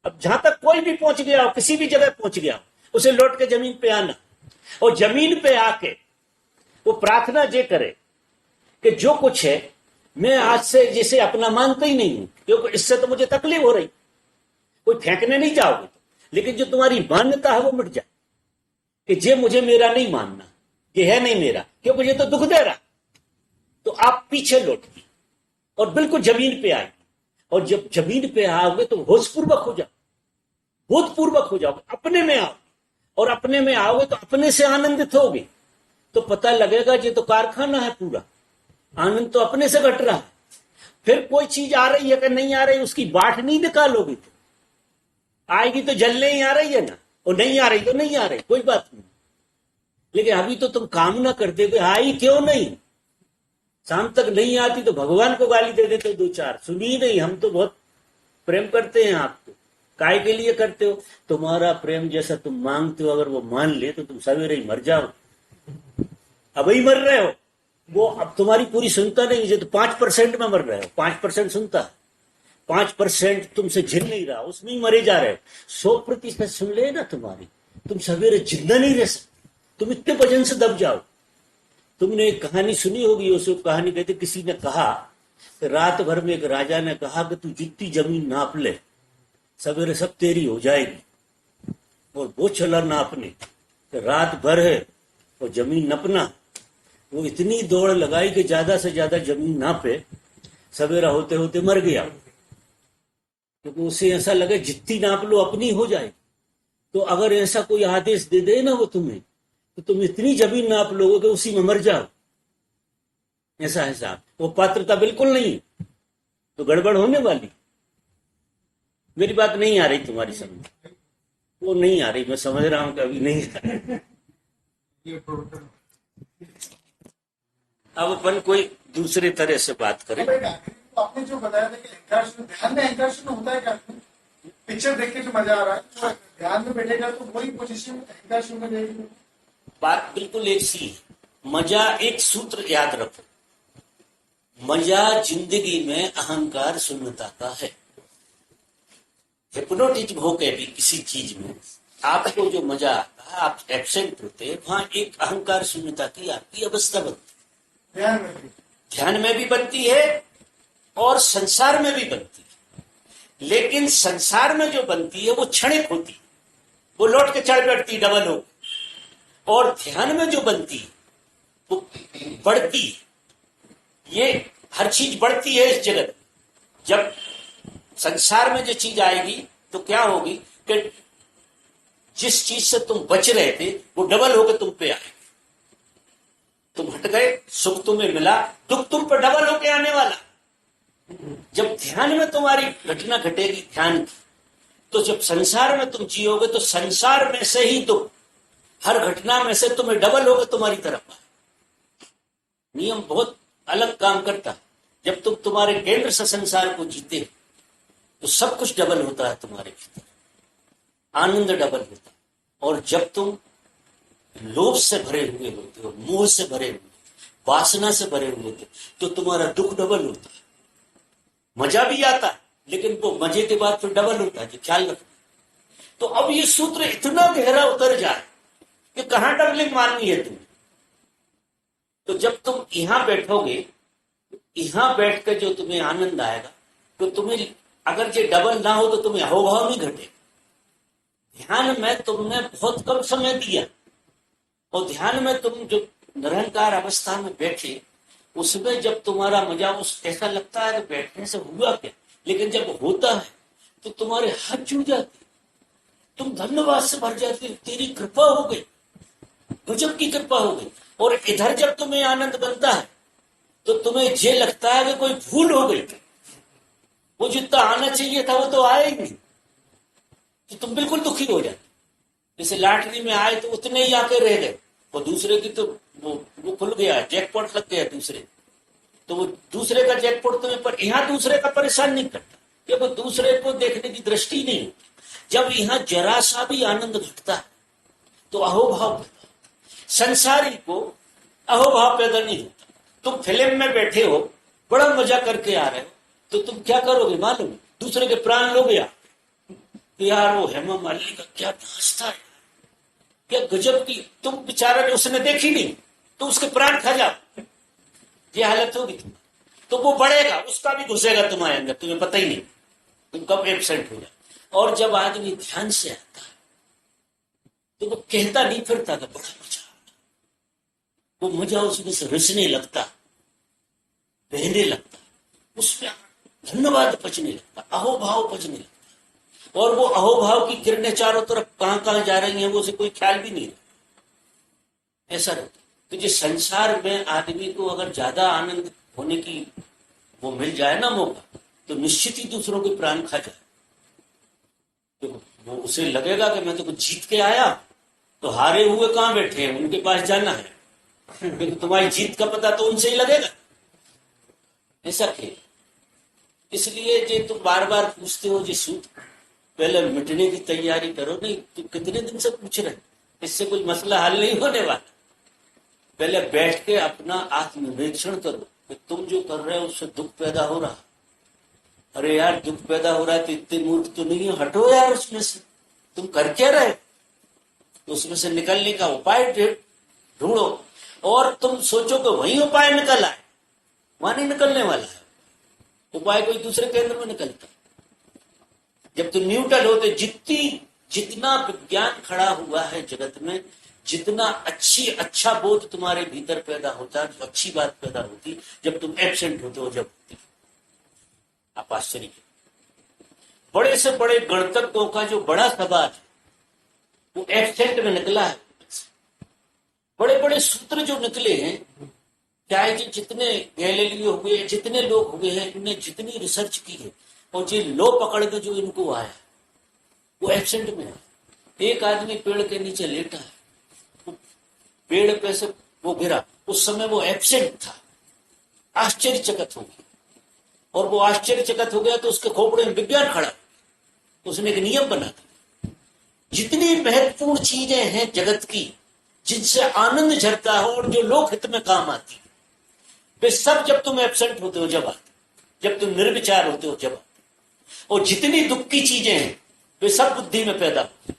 अब जहां तक कोई भी पहुंच गया हो, किसी भी जगह पहुंच गया हो, उसे लौट के जमीन पे आना, और जमीन पे आके वो प्रार्थना ये करे कि जो कुछ है मैं आज से जिसे अपना मानता ही नहीं हूं, क्योंकि इससे तो मुझे तकलीफ हो रही, कोई फेंकने नहीं जाओगे तो, लेकिन जो तुम्हारी मान्यता है वो मिट जाए कि ये मुझे मेरा नहीं मानना, ये है नहीं मेरा, क्योंकि ये तो दुख दे रहा। तो आप पीछे लौटिए और बिल्कुल जमीन पे आइए, और जब जमीन पे आओगे तो होशपूर्वक हो जाओ, भूतपूर्वक हो जाओगे, अपने में आओ, और अपने में आओगे तो अपने से आनंदित होगे, तो पता लगेगा ये तो कारखाना है पूरा, आनंद तो अपने से घट रहा है। फिर कोई चीज आ रही है कि नहीं आ रही, उसकी बाट नहीं निकालोगे, तो आएगी तो जलने ही आ रही है ना, और नहीं आ रही तो नहीं आ रही, कोई बात नहीं। लेकिन अभी तो तुम कामना करते हो आई क्यों नहीं, शाम तक नहीं आती तो भगवान को गाली दे देते हो 2-4, सुनी नहीं, हम तो बहुत प्रेम करते हैं आपको, काय के लिए करते हो, तुम्हारा प्रेम जैसा तुम मांगते हो अगर वो मान ले तो तुम सवेरे ही मर जाओ, अब ही मर रहे हो, वो अब तुम्हारी पूरी सुनता नहीं, जो तो 5% में मर रहे हो, 5% सुनता है, 5% तुमसे झिल नहीं रहा, उसमें ही मरे जा रहे हो। 100% सुन ले ना तुम्हारी, तुम सवेरे जिंदा नहीं रह सकते, तुम इतने वजन से दब जाओ। तुमने एक कहानी सुनी होगी, उस कहानी कहते किसी ने कहा कि रात भर में एक राजा ने कहा कि तू जितनी जमीन नाप ले सवेरे सब तेरी हो जाएगी। और वो चला नापने कि रात भर है और जमीन नपना। वो इतनी दौड़ लगाई कि ज्यादा से ज्यादा जमीन नापे, सवेरा होते होते मर गया, क्योंकि उसे ऐसा लगे जितनी नाप लो अपनी हो जाए। तो अगर ऐसा कोई आदेश दे दे ना वो तुम्हें, तो तुम इतनी जमीन नाप लोगे कि उसी में मर जाओ। ऐसा हिसाब, वो पात्रता बिल्कुल नहीं, तो गड़बड़ होने वाली। मेरी बात नहीं आ रही तुम्हारी समझ? वो नहीं आ रही, मैं समझ रहा हूं कि अभी नहीं आ रही। अब अपन कोई दूसरे तरह से बात करें। तो आपने जो बताया था कि अहंकार शून्य, ध्यान में अहंकार शून्य होता है क्या? पिक्चर देख के जो मजा आ रहा है, तो ध्यान में बैठेगा तो वही पोजीशन में अहंकार शून्य रहेगी। बात बिल्कुल एक सी है। मजा, एक सूत्र याद रखो, मजा जिंदगी में अहंकार शून्यता का है। हिप्नोटिज्म होके भी किसी चीज में आपको जो मजा आता है, आप एब्सेंट होते हैं, वहां एक अहंकार शून्यता की आपकी अवस्था बनती है। ध्यान में भी बनती है और संसार में भी बनती है। लेकिन संसार में जो बनती है वो क्षणिक होती है, वो लौट के चढ़ बैठती डबल हो। और ध्यान में जो बनती है वो बढ़ती है। ये हर चीज बढ़ती है इस जगत। जब संसार में जो चीज आएगी तो क्या होगी कि जिस चीज से तुम बच रहे थे वो डबल होकर तुम पे आएगी। तुम हट गए, सुख तुम्हें मिला, दुख तुम पर डबल होकर आने वाला। जब ध्यान में तुम्हारी घटना घटेगी ध्यान की, तो जब संसार में तुम जियोगे तो संसार में से ही दुख हर घटना में से तुम्हें डबल होकर तुम्हारी तरफ आए। नियम बहुत अलग काम करता है। जब तुम तुम्हारे केंद्र से संसार को जीते तो सब कुछ डबल होता है तुम्हारे भीतर, आनंद डबल होता है। और जब तुम लोभ से भरे हुए होते हो, मोह से भरे हुए, वासना से भरे हुए होते, तो तुम्हारा दुख डबल होता है। मजा भी आता है, लेकिन वो मजे के बाद फिर डबल होता है, जो ख्याल रखना। तो अब ये सूत्र इतना गहरा उतर जाए कि कहां डबलिंग माननी है तुम्हें। तो जब तुम यहां बैठोगे, यहां बैठ कर जो तुम्हें आनंद आएगा, तो तुम्हें अगर ये डबल ना हो तो तुम्हें अहोभाव नहीं घटे। ध्यान में तुमने बहुत कम समय दिया, और ध्यान में तुम जो निरंकार अवस्था में बैठे, उसमें जब तुम्हारा मजा, उस ऐसा लगता है कि बैठने से हुआ क्या, लेकिन जब होता है तो तुम्हारे हाथ जुड़ जाते, तुम धन्यवाद से भर जाते, तेरी कृपा हो गई, गजब की कृपा हो गई। और इधर जब तुम्हें आनंद बनता है तो तुम्हें ये लगता है कि कोई भूल हो गई, वो जितना आना चाहिए था वो तो आया ही नहीं, तो तुम बिल्कुल दुखी हो जाते। जैसे लॉटरी में आए तो उतने ही आके रह गए, और दूसरे की तो वो खुल गया, जैकपॉट लग गया दूसरे, तो वो दूसरे का जैकपॉट तुम्हें, पर यहाँ दूसरे का परेशान नहीं करता, कि वो दूसरे को देखने की दृष्टि नहीं होती। जब यहाँ जरा सा भी आनंद घटता है तो अहोभाव पैदा, संसारी को अहोभाव पैदा नहीं होता। तुम फिल्म में बैठे हो, बड़ा मजा करके आ रहे हो, तो तुम क्या करोगे मालूम? दूसरे के प्राण लोगे यार वो हेमा मालिनी का क्या डांस था, क्या गजब की, तुम बेचारा ने उसने देखी नहीं तो उसके प्राण खा जाओ, ये हालत होगी तुम। तो वो बढ़ेगा, उसका भी घुसेगा तुम्हारे अंदर, तुम्हें पता ही नहीं, तुम कब एब्सेंट हो जाओ। और जब आदमी ध्यान से आता है तो वो कहता नहीं फिरता था बड़ा मजा, वो मजा उसमें से रिसने लगता, बहने लगता, उसमें धन्यवाद पचने लगता, अहोभाव पचने लगता, और वो अहोभाव की किरणें चारों तरफ कहां कहां जा रही हैं वो उसे कोई ख्याल भी नहीं रहता। ऐसा रहता। तो जो संसार में आदमी को अगर ज्यादा आनंद होने की वो मिल जाए ना मौका, तो निश्चित ही दूसरों के प्राण खा जाए। तो वो उसे लगेगा कि मैं तो कुछ जीत के आया, तो हारे हुए कहां बैठे हैं, उनके पास जाना है, क्योंकि तुम्हारी जीत का पता तो उनसे ही लगेगा। ऐसा खेल। इसलिए जो तुम बार बार पूछते हो, जिस सूत्र पहले मिटने की तैयारी करो। नहीं तो कितने दिन से पूछ रहे, इससे कोई मसला हल नहीं होने वाला। पहले बैठ के अपना आत्मनिरीक्षण करो कि तुम जो कर रहे हो उससे दुख पैदा हो रहा। अरे यार दुख पैदा हो रहा है तो इतने मूर्ख तो नहीं हो, हटो यार उसमें से, तुम कर क्या रहे, तो उसमें से निकलने का उपाय ढूंढो और तुम सोचो कि वही उपाय निकल आए, वहां नहीं निकलने वाला है। उपाय कोई दूसरे केंद्र में निकलता। जब तुम न्यूट्रल होते, जितना विज्ञान खड़ा हुआ है जगत में, जितना अच्छा बोध तुम्हारे भीतर पैदा होता है, जो अच्छी बात पैदा होती, जब तुम एब्सेंट होते हो, जब होती। आप आश्चर्य के बड़े से बड़े गणतज्ञों का जो बड़ा समाज वो एब्सेंट में निकला है। बड़े बड़े सूत्र जो निकले हैं, क्या है कि जितने गैलीलियो हुए, जितने लोग हुए हैं, इन्होंने जितनी रिसर्च की है और जो लो पकड़ के जो इनको आया वो एब्सेंट में है। एक आदमी पेड़ के नीचे लेटा है, पेड़ पे से वो गिरा, उस समय वो एब्सेंट था, आश्चर्यचकित हो गया। और वो आश्चर्यचकित हो गया तो उसके खोपड़े में विज्ञान खड़ा, उसने एक नियम बना दिया। जितनी महत्वपूर्ण चीजें हैं जगत की, जिनसे आनंद झरता है और जो लोक हित में काम आती है, वे सब जब तुम एब्सेंट होते हो जब आते, जब तुम निर्विचार होते हो जब आते। और जितनी दुख की चीजें हैं वे सब बुद्धि में पैदा होती,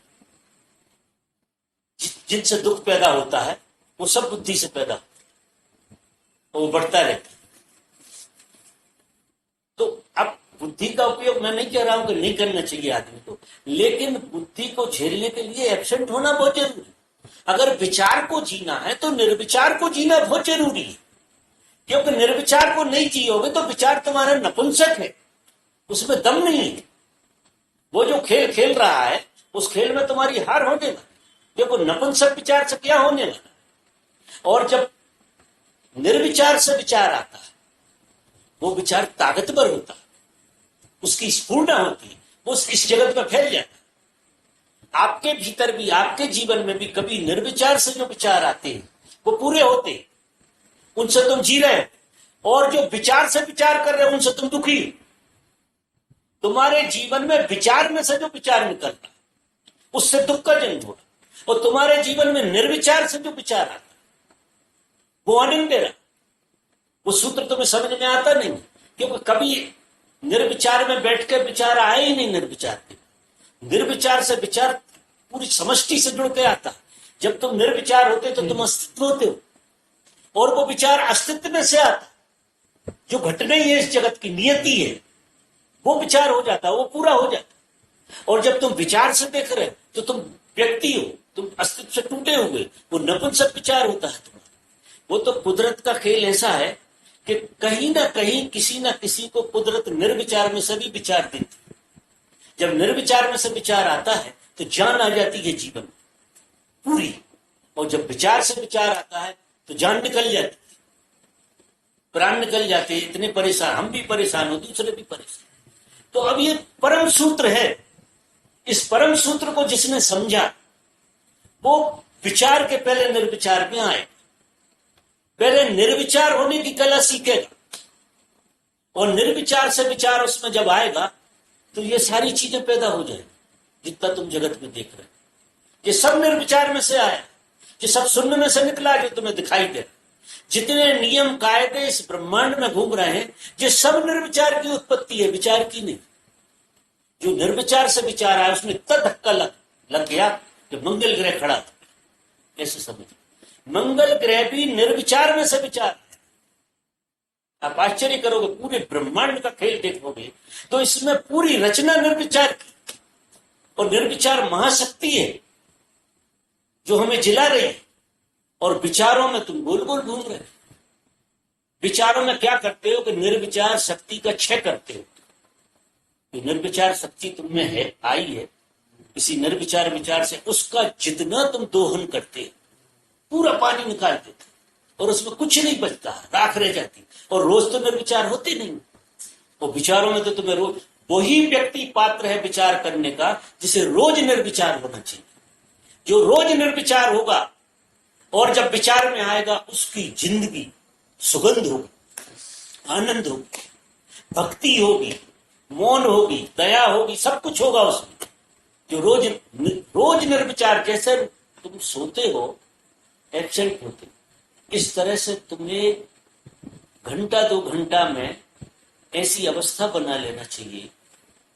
जिनसे दुख पैदा होता है वो सब बुद्धि से पैदा होता है और वो बढ़ता रहता है। तो अब बुद्धि का उपयोग मैं नहीं कह रहा हूं कि नहीं करना चाहिए आदमी को, लेकिन बुद्धि को झेलने के लिए एब्सेंट होना बहुत जरूरी है। अगर विचार को जीना है तो निर्विचार को जीना बहुत जरूरी है, क्योंकि निर्विचार को नहीं जियोगे तो विचार तुम्हारा नपुंसक है, उसमें दम नहीं है। वो जो खेल खेल रहा है उस खेल में तुम्हारी हार होने वाली, क्योंकि नपुंसक विचार से क्या होने वाला। और जब निर्विचार से विचार आता है, वो विचार ताकतवर होता है, उसकी स्फूर्णा होती है, वो इस जगत में फैल जाता है। आपके भीतर भी, आपके जीवन में भी कभी निर्विचार से जो विचार आते हैं वो पूरे होते हैं, उनसे तुम जी रहे हो। और जो विचार से विचार कर रहे हो उनसे तुम दुखी हो। तुम्हारे जीवन में विचार में से जो विचार निकल रहा है उससे दुख का जन्म हो रहा, और तुम्हारे जीवन में निर्विचार से जो विचार आता है वो आनंद दे रहा। वो सूत्र तुम्हें समझ में आता नहीं, क्योंकि कभी निर्विचार में बैठ के विचार आए ही नहीं। निर्विचार से विचार पूरी समष्टि से जुड़ के आता। जब तुम निर्विचार होते तो तुम अस्तित्व होते हो, और वो विचार अस्तित्व में से आता, जो घटना ही है इस जगत की नियति है, वो विचार हो जाता, वो पूरा हो जाता। और जब तुम विचार से देख रहे हो तो तुम व्यक्ति हो, तुम अस्तित्व से टूटे हुए, वो नपुंसक विचार होता है तुम्हारा। वो तो कुदरत का खेल ऐसा है कि कहीं ना कहीं किसी ना किसी को कुदरत निर्विचार में से भी विचार देती है। जब निर्विचार में से विचार आता है तो जान आ जाती है जीवन पूरी, और जब विचार से विचार आता है तो जान निकल जाती है, प्राण निकल जाते हैं। इतने परेशान, हम भी परेशान हो, दूसरे भी परेशान। तो अब ये परम सूत्र है। इस परम सूत्र को जिसने समझा वो विचार के पहले निर्विचार में आए, पहले निर्विचार होने की कला सीखेगा, और निर्विचार से विचार उसमें जब आएगा तो ये सारी चीजें पैदा हो जाएगी जितना तुम जगत में देख रहे हो। ये सब निर्विचार में से आया, ये सब शून्य में से निकला जो तुम्हें दिखाई दे रहा। जितने नियम कायदे इस ब्रह्मांड में घूम रहे हैं, ये सब निर्विचार की उत्पत्ति है, विचार की नहीं। जो निर्विचार से विचार आया उसमें इतना धक्का लग गया कि मंगल ग्रह खड़ा था। कैसे समझ? मंगल ग्रह भी निर्विचार में से विचार। आप आश्चर्य करोगे, पूरे ब्रह्मांड का खेल देखोगे तो इसमें पूरी रचना निर्विचार की, और निर्विचार महाशक्ति है जो हमें जिला रही है। और विचारों में तुम गोल गोल घूम रहे हो। विचारों में क्या करते हो कि निर्विचार शक्ति का क्षय करते हो। तो निर्विचार शक्ति तुम में है, आई है, इसी निर्विचार विचार से उसका जितना तुम दोहन करते हो पूरा पानी निकाल देते, और उसमें कुछ नहीं बचता, राख रह जाती। और रोज तो निर्विचार होते नहीं, और विचारों में तो तुम्हें रोज वही व्यक्ति पात्र है विचार करने का जिसे रोज निर्विचार होना चाहिए। जो रोज निर्विचार होगा और जब विचार में आएगा उसकी जिंदगी सुगंध होगी, आनंद होगी, भक्ति होगी, मौन होगी, दया होगी, सब कुछ होगा उसमें। जो रोज निर्विचार, जैसे तुम सोते हो एब्सेंट होते, इस तरह से तुम्हें घंटा 2 घंटा में ऐसी अवस्था बना लेना चाहिए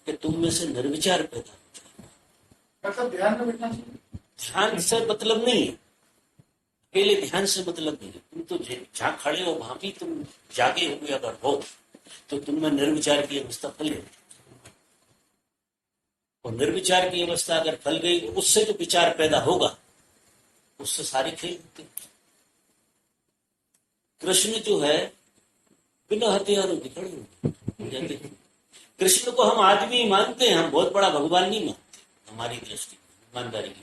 कि तुम में से निर्विचार पैदा हो जाए। मतलब ध्यान में बैठना चाहिए। ध्यान से मतलब नहीं है, अकेले ध्यान से मतलब नहीं है। तुम तो जहाँ खड़े हो वहां भी तुम जागे हुए अगर हो तो तुम में निर्विचार की अवस्था फल गई, और निर्विचार की अवस्था अगर फल गई तो उससे जो विचार पैदा होगा उससे सारे खेल होते हैं। कृष्ण जो है बिना हथियारों के खड़े हो, कृष्ण को हम आदमी मानते हैं, हम बहुत बड़ा भगवान नहीं मानते हमारी दृष्टि में, ईमानदारी की।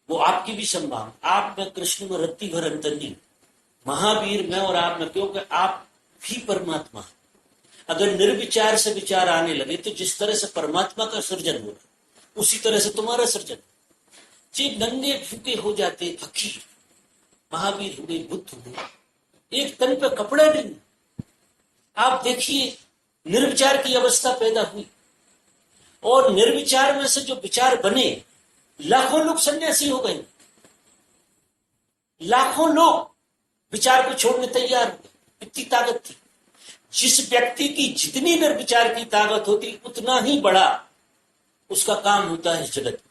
वो आपकी भी संभावना, आप में कृष्ण में रत्ती भर अंतर नहीं, महावीर में और आप में, क्योंकि आप भी परमात्मा। अगर निर्विचार से विचार आने लगे तो जिस तरह से परमात्मा का सृजन हो रहा उसी तरह से तुम्हारा सृजन। जी नंगे भूखे हो जाते फकीर, महावीर हुए, बुद्ध हुए, एक तन पे कपड़े नहीं। आप देखिए निर्विचार की अवस्था पैदा हुई और निर्विचार में से जो विचार बने, लाखों लोग सन्यासी हो गए, लाखों लोग विचार को छोड़ने तैयार हुए। इतनी ताकत थी। जिस व्यक्ति की जितनी निर्विचार की ताकत होती उतना ही बड़ा उसका काम होता है जगत।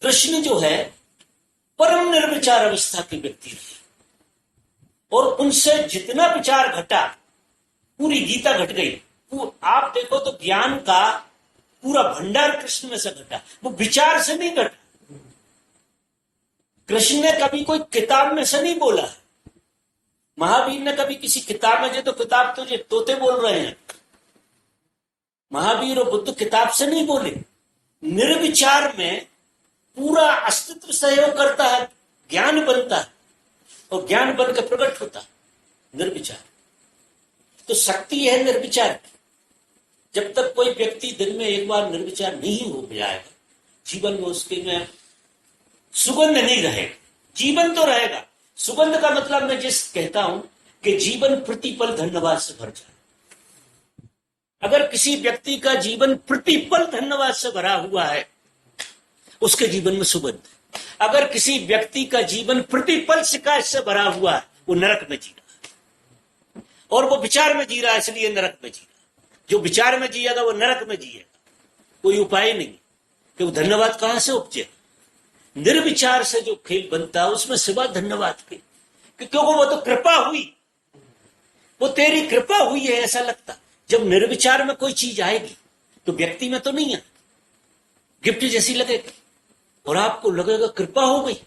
कृष्ण जो है परम निर्विचार अवस्था के व्यक्ति थे और उनसे जितना विचार घटा पूरी गीता घट गई। आप देखो तो ज्ञान का पूरा भंडार कृष्ण में से घटा, वो विचार से नहीं घटा। कृष्ण ने कभी कोई किताब में से नहीं बोला है। महावीर ने कभी किसी किताब में, तो किताब तो ये तोते बोल रहे हैं, महावीर और बुद्ध किताब से नहीं बोले, निर्विचार में पूरा अस्तित्व सहयोग करता है, ज्ञान बनता है और ज्ञान बनकर प्रकट होता है निर्विचार। तो शक्ति है निर्विचार की। जब तक कोई व्यक्ति दिन में एक बार निर्विचार नहीं हो जाएगा, जीवन में उसके में सुगंध नहीं रहेगा। जीवन तो रहेगा, सुगंध का मतलब मैं जिस कहता हूं कि जीवन प्रतिपल धन्यवाद से भर जाए। अगर किसी व्यक्ति का जीवन प्रतिपल धन्यवाद से भरा हुआ है उसके जीवन में सुगंध। अगर किसी व्यक्ति का जीवन प्रतिपल शिकायत से भरा हुआ है वो नरक में जी रहा है, और वो विचार में जी रहा है इसलिए नरक में जी रहा है। जो विचार में जिएगा वो नरक में जिएगा, कोई उपाय नहीं कि वो धन्यवाद कहां से उपजे। निर्विचार से जो खेल बनता है उसमें सिवा धन्यवाद के, क्योंकि वो तो कृपा हुई, वो तेरी कृपा हुई है ऐसा लगता। जब निर्विचार में कोई चीज आएगी तो व्यक्ति में तो नहीं है, गिफ्ट जैसी लगेगी और आपको लगेगा कृपा हो गई,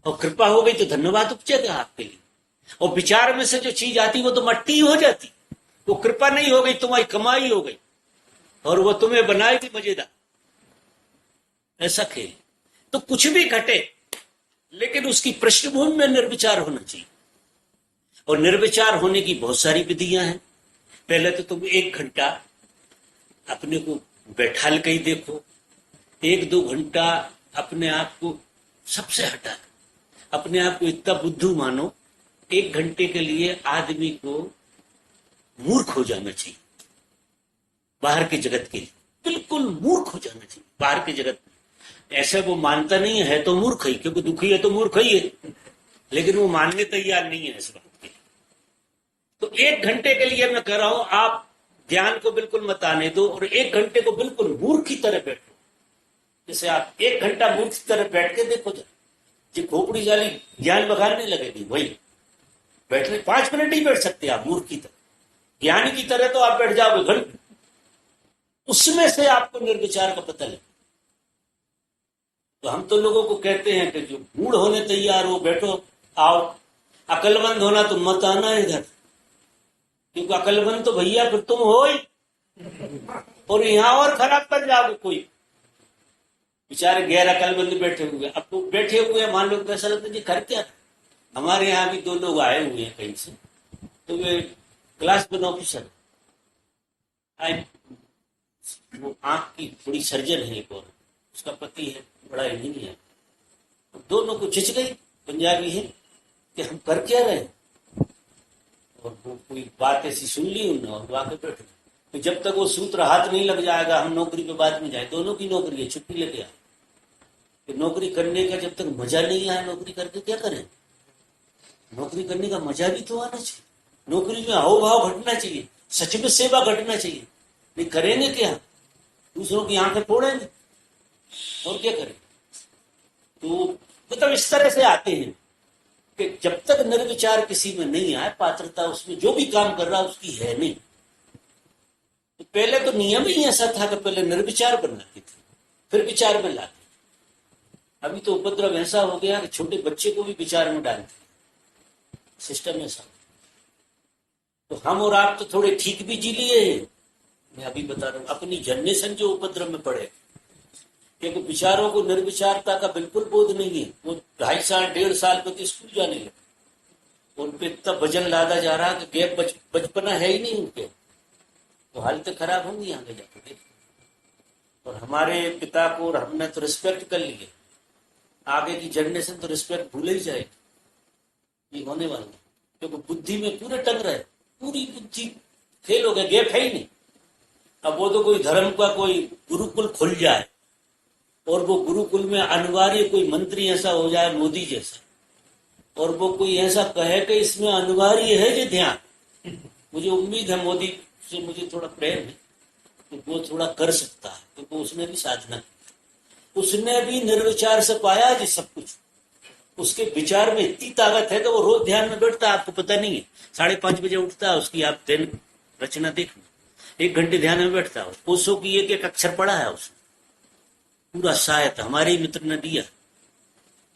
और कृपा हो गई तो धन्यवाद उपजेगा आपके लिए। और विचार में से जो चीज आती वो तो मट्टी हो जाती, वो कृपा नहीं हो गई, तुम्हारी कमाई हो गई और वो तुम्हें बनाएगी मजेदार। ऐसा खेल तो कुछ भी घटे लेकिन उसकी पृष्ठभूमि में निर्विचार होना चाहिए। और निर्विचार होने की बहुत सारी विधियां हैं। पहले तो तुम 1 घंटा अपने को बैठा के ही देखो, 1-2 घंटा अपने आप को सबसे हटा, अपने आप को इतना बुद्धू मानो। 1 घंटे के लिए आदमी को मूर्ख हो जाना चाहिए, बाहर के जगत के लिए बिल्कुल मूर्ख हो जाना चाहिए बाहर के जगत में। ऐसा वो मानता नहीं है तो मूर्ख ही, क्योंकि दुखी है तो मूर्ख ही है, लेकिन वो मानने तैयार नहीं है इस बात के लिए। तो 1 घंटे के लिए मैं कह रहा हूं आप ज्ञान को बिल्कुल मत आने दो और 1 घंटे को बिल्कुल मूर्ख की तरह बैठो। जैसे आप 1 घंटा मूर्ख की तरह बैठ के देखो, जो खोपड़ी जाली ज्ञान बघारने लगेगी वही बैठने 5 मिनट ही बैठ सकते आप मूर्ख की तरह। ज्ञान की तरह तो आप बैठ जाओगे घंटे, उसमें से आपको निर्विचार का पता लगे। तो हम तो लोगों को कहते हैं कि जो मूड होने तैयार हो बैठो, आओ। अकलमंद होना तो मत आना इधर, क्योंकि अकलमंद तो भैया फिर तुम हो ही, और यहां और खराब कर जाओगे। कोई बेचारे गैर अकलमंद बैठे हुए, अब तो बैठे हुए मान लो कैसा लगता है जी कर क्या। हमारे यहाँ भी 2 लोग आए हुए हैं कहीं से, तो वे क्लास 1 ऑफिसर आए, वो आंख की थोड़ी सर्जन है एक, और उसका पति है बड़ा इंजीनियर। दोनों को झिझक गई, पंजाबी है, कि हम कर क्या रहे, और वो कोई बात ऐसी सुन ली उन्होंने और आके बैठ गए। तो जब तक वो सूत्र हाथ नहीं लग जाएगा हम नौकरी पे बाद में जाए। दोनों की नौकरी है, छुट्टी लेके आए। तो नौकरी करने का जब तक मजा नहीं आया, नौकरी करके क्या करें। नौकरी करने का मजा भी तो आना चाहिए, नौकरी में हाव भाव घटना चाहिए, सच में सेवा घटना चाहिए। नहीं करेंगे क्या, दूसरों की आंखें फोड़ेंगे और क्या करें। तो मतलब इस तरह से आते हैं कि जब तक निर्विचार किसी में नहीं आए, पात्रता उसमें जो भी काम कर रहा उसकी है नहीं। तो पहले तो नियम ही ऐसा था कि पहले निर्विचार बनाते थे, फिर विचार में लाते। अभी तो उपद्रव ऐसा हो गया कि छोटे बच्चे को भी विचार में डालते, सिस्टम ऐसा। तो हम और आप तो थोड़े ठीक भी जी लिए हैं। मैं अभी बता रहा हूं, अपनी जनरेशन जो उपद्रव में पड़े, क्योंकि विचारों को, निर्विचारता का बिल्कुल बोध नहीं है। वो 2.5 साल 1.5 साल पे स्कूल जाने लगे, उन पे इतना वजन लादा जा रहा कि गैप बचपना है ही नहीं उनके, तो हालत खराब होंगी आगे जाकर। और हमारे पिता को और हमने तो रिस्पेक्ट कर लिए, आगे की जनरेशन तो रिस्पेक्ट भूल ही जाएगी। ये होने वाला, क्योंकि बुद्धि में पूरे टंग रहे, पूरी बुद्धि फेल हो गया, गैप है ही नहीं। अब वो तो कोई धर्म का कोई गुरुकुल खुल जाए और वो गुरुकुल में अनिवार्य कोई मंत्री ऐसा हो जाए मोदी जैसा, और वो कोई ऐसा कहे कि इसमें अनिवार्य है जो ध्यान, मुझे उम्मीद है मोदी से मुझे थोड़ा प्रेम है कि वो थोड़ा कर सकता है, क्योंकि उसने भी साधना की, उसने भी निर्विचार से पाया जी सब कुछ। उसके विचार में इतनी ताकत है कि वो रोज ध्यान में बैठता है, आपको पता नहीं है। 5:30 बजे उठता है, उसकी आप दिन रचना देखना, 1 घंटे ध्यान में बैठता है। कोसों की एक अक्षर पढ़ा है उसने, पूरा साहित्य हमारे ही मित्र ने दिया,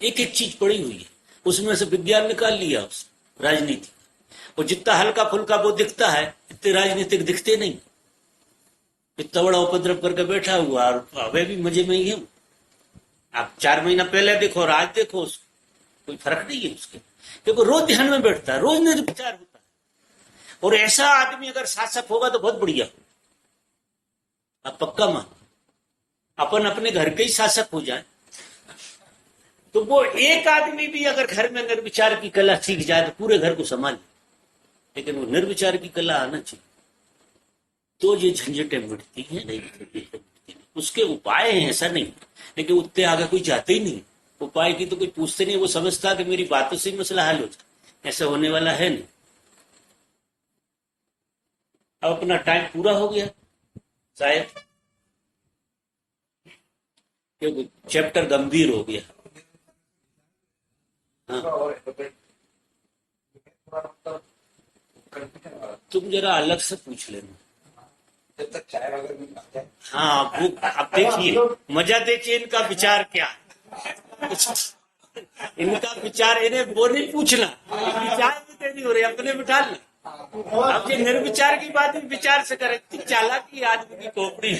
एक एक चीज पड़ी हुई है, उसमें से विज्ञान निकाल लिया उसने, राजनीति। और जितना हल्का फुल्का वो दिखता है, इतने राजनीतिक दिखते नहीं। इतना बड़ा उपद्रव करके बैठा हुआ, और वे भी मजे में ही है। आप 4 महीना पहले देखो और आज देखो, उसको कोई फर्क नहीं है उसके, क्योंकि रोज ध्यान में बैठता है, रोज निर्विचार होता है। और ऐसा आदमी अगर शासक होगा तो बहुत बढ़िया, आप पक्का मान, अपन अपने घर के ही शासक हो जाए, तो वो एक आदमी भी अगर घर में निर्विचार की कला सीख जाए तो पूरे घर को संभाले। लेकिन वो निर्विचार की कला आना चाहिए, तो ये झंझटें मिटती हैं। नहीं, उसके उपाय हैं, ऐसा नहीं, लेकिन उतने आगे कोई जाते ही नहीं। उपाय की तो कोई पूछते नहीं, वो समझता कि मेरी बातों से ही मसला हल हो जाए, ऐसा होने वाला है नहीं। अब अपना टाइम पूरा हो गया शायद, क्योंकि चैप्टर गंभीर हो गया। हाँ, तुम जरा अलग से पूछ लेना। जब तक चाय वगैरह नहीं खाते हैं। हाँ, वो अब देखिए, मजा देखिए इनका विचार क्या है। इनका विचार, इन्हें वो नहीं पूछना, विचार भी देनी हो रही, अपने बिठा लेना। अब ये निर्विचार की बात विचार से करें, चालाकी आदमी की खोपड़ी।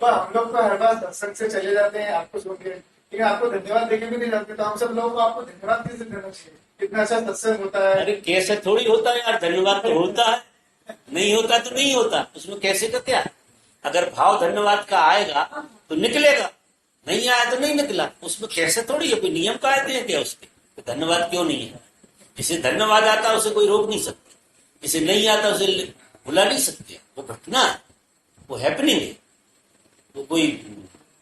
हम लोग तो हर बार सत्संग से चले जाते हैं आपको सुन के, लेकिन आपको धन्यवाद देके भी नहीं जाते, तो हम सब लोगों को आपको धन्यवाद कैसे देना चाहिए? कितना अच्छा सत्संग होता है। अरे कैसे थोड़ी होता है यार, धन्यवाद तो होता है, नहीं होता तो नहीं होता, उसमें कैसे का क्या। अगर भाव धन्यवाद का आएगा तो निकलेगा, नहीं आया तो नहीं निकला, उसमें कैसे थोड़ी है, कोई नियम कायदे हैं क्या उसके? तो धन्यवाद क्यों नहीं है? जिसे धन्यवाद आता है उसे कोई रोक नहीं सकता, जिसे नहीं आता उसे भुला नहीं सकते। वो घटना है, वो हैपनिंग है, वो कोई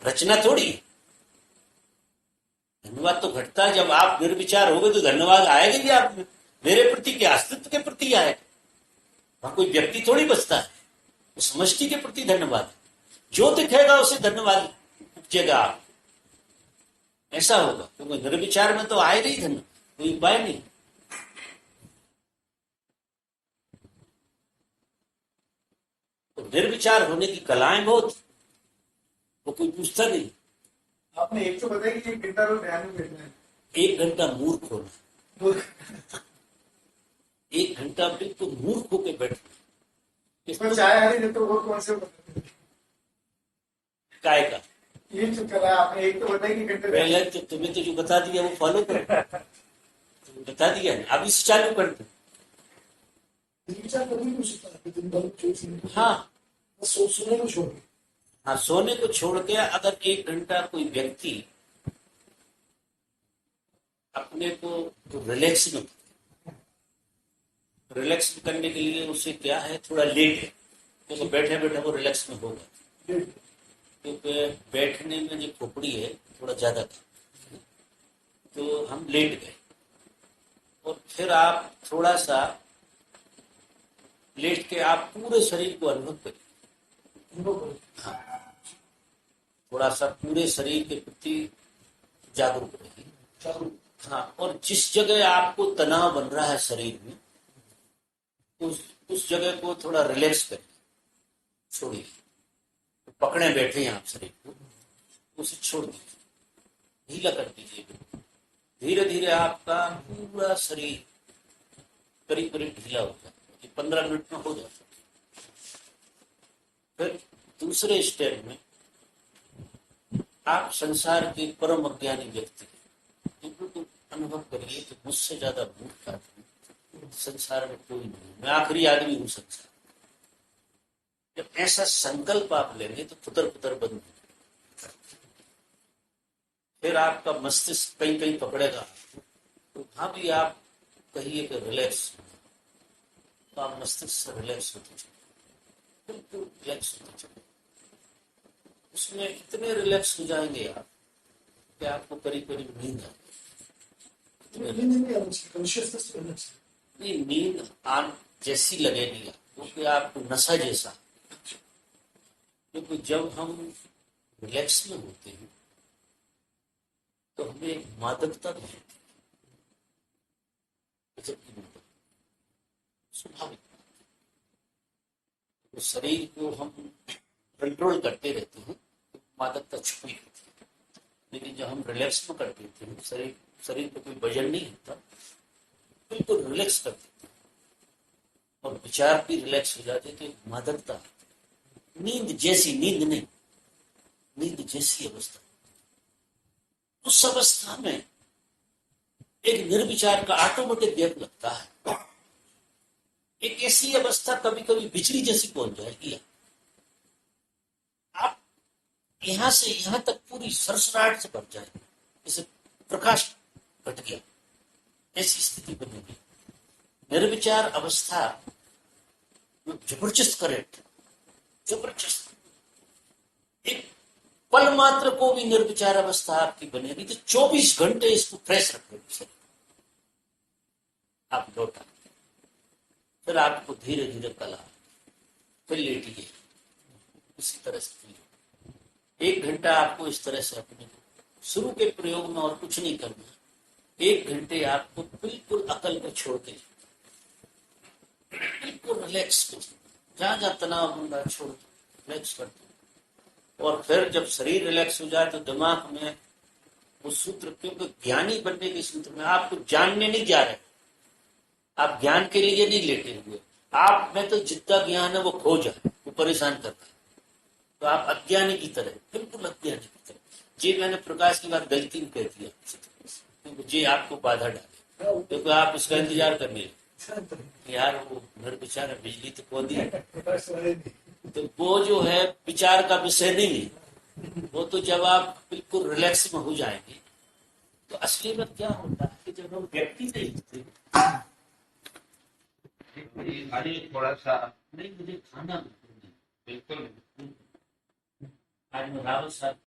रचना थोड़ी है। धन्यवाद तो घटता है जब आप निर्विचार हो गए, तो धन्यवाद आएगा ही आप मेरे प्रति के अस्तित्व के प्रति आएगा। वहां कोई व्यक्ति थोड़ी बचता है, वो समष्टि के प्रति धन्यवाद, जो दिखेगा उसे धन्यवाद उपजेगा आप, ऐसा होगा। क्योंकि निर्विचार में तो आएगा ही धन्यवाद, कोई उपाय नहीं। तो निर्विचार होने की कलाएं बहुत, वो कोई पूछता नहीं। आपने एक तो बताया कि 1 घंटा रोज ध्यान में बैठना है, 1 घंटा मूर्ख होना, 1 घंटा बिल्कुल मूर्ख होकर बैठना। इसमें चाय आ रही है तो वो कौन से बताते? काय का ये जो कला आपने एक तो बताया कि घंटे पहले तो तुम्हें तो जो बता दिया वो फॉलो करो, तुम्हें बता दिया है, अभी से चालू कर दो। विचार कभी नहीं सकता दिन भर हाँ सोचने को छोड़, हाँ, सोने को छोड़ के अगर 1 घंटा कोई व्यक्ति अपने को रिलैक्स में, रिलैक्स करने के लिए उसे क्या है, थोड़ा लेट है, क्योंकि बैठे बैठे वो रिलैक्स में होगा, क्योंकि बैठने में जो खोपड़ी है थोड़ा ज्यादा था, तो हम लेट गए। और फिर आप थोड़ा सा लेट के आप पूरे शरीर को अनुभव करिए। हाँ, थोड़ा सा पूरे शरीर के प्रति जागरूक रहिए। हाँ, और जिस जगह आपको तनाव बन रहा है शरीर में, उस जगह को थोड़ा रिलैक्स करिए, छोड़िए। पकड़े बैठे हैं आप शरीर को, उसे छोड़ दीजिए, ढीला कर दीजिए। धीरे धीरे आपका पूरा शरीर करीब करीब ढीला हो जाता है। 15 मिनट में हो जाता है। फिर दूसरे स्टेप में आप संसार के परम अज्ञानी व्यक्ति बिल्कुल अनुभव करिए कि मुझसे ज्यादा मूर्ख आदमी संसार में कोई नहीं, मैं आखिरी आदमी हूं संसार। जब ऐसा संकल्प आप लेंगे तो पुतर पुतर बंद हो। फिर आपका मस्तिष्क कहीं कहीं पकड़ेगा, तो वहां भी आप कहिए कि रिलैक्स, तो आप मस्तिष्क से रिलैक्स होते चले, बिल्कुल रिलैक्स होते चले। उसमें इतने रिलैक्स हो जाएंगे आप कि आपको करीब करीब नींद आएगी। नहीं, नींद आन जैसी लगेगी आपको कि आपको नशा जैसा। क्योंकि जब हम रिलैक्स में होते हैं तो हमें एक मादकता भी होती है, स्वाभाविक। तो शरीर को हम कंट्रोल करते रहते हैं तो मादकता छुपी रहती है। लेकिन जब हम रिलैक्स में कर देते हैं, शरीर पे कोई वजन नहीं होता, बिल्कुल रिलैक्स कर देते हैं और विचार भी रिलैक्स हो जाते, तो मादकता, नींद जैसी, नींद नहीं, नींद जैसी अवस्था। उस अवस्था में एक निर्विचार का ऑटोमेटिक गैप लगता है। एक ऐसी अवस्था कभी कभी बिजली जैसी पहुंच जाएगी। आप यहां से यहां तक पूरी सरसराहट से भर जाएंगे, जैसे प्रकाश घट गया, ऐसी स्थिति बनेगी। निर्विचार अवस्था जबरदस्त करेक्ट, जबरदस्त। एक पल मात्र को भी निर्विचार अवस्था आपकी बनेगी तो 24 घंटे इसको फ्रेश रखेगी। आप लौटा, फिर आपको धीरे धीरे कला, फिर लेटिए, इसी तरह से 1 घंटा आपको इस तरह से अपने शुरू के प्रयोग में और कुछ नहीं करना। 1 घंटे आपको बिल्कुल अकल को छोड़ के बिल्कुल रिलैक्स कर, जहां जहां तनाव होगा छोड़ रिलैक्स कर दो। और फिर जब शरीर रिलैक्स हो जाए तो दिमाग में वो सूत्र, क्योंकि ज्ञानी बनने के सूत्र में आपको जानने नहीं जा रहे, आप ज्ञान के लिए नहीं लेटे हुए, आप में तो जितना ज्ञान है वो खो जाए, वो परेशान करता है। तो आप अज्ञानी की तरह, बिल्कुल अज्ञानी की तरह। जी, मैंने प्रकाश की बात गलती में कह दिया, क्योंकि जी आपको बाधा डाले, क्योंकि आप उसका इंतजार करने लगे। यार वो निर्विचार बिजली तो खो दी, तो वो जो है विचार का विषय नहीं है। वो तो जब आप बिल्कुल रिलैक्स में हो जाएंगे, तो असली में क्या होता है कि जब हम व्यक्ति नहीं होते, थोड़ा सा नहीं मुझे खाना बिल्कुल आज मैं रावत साहब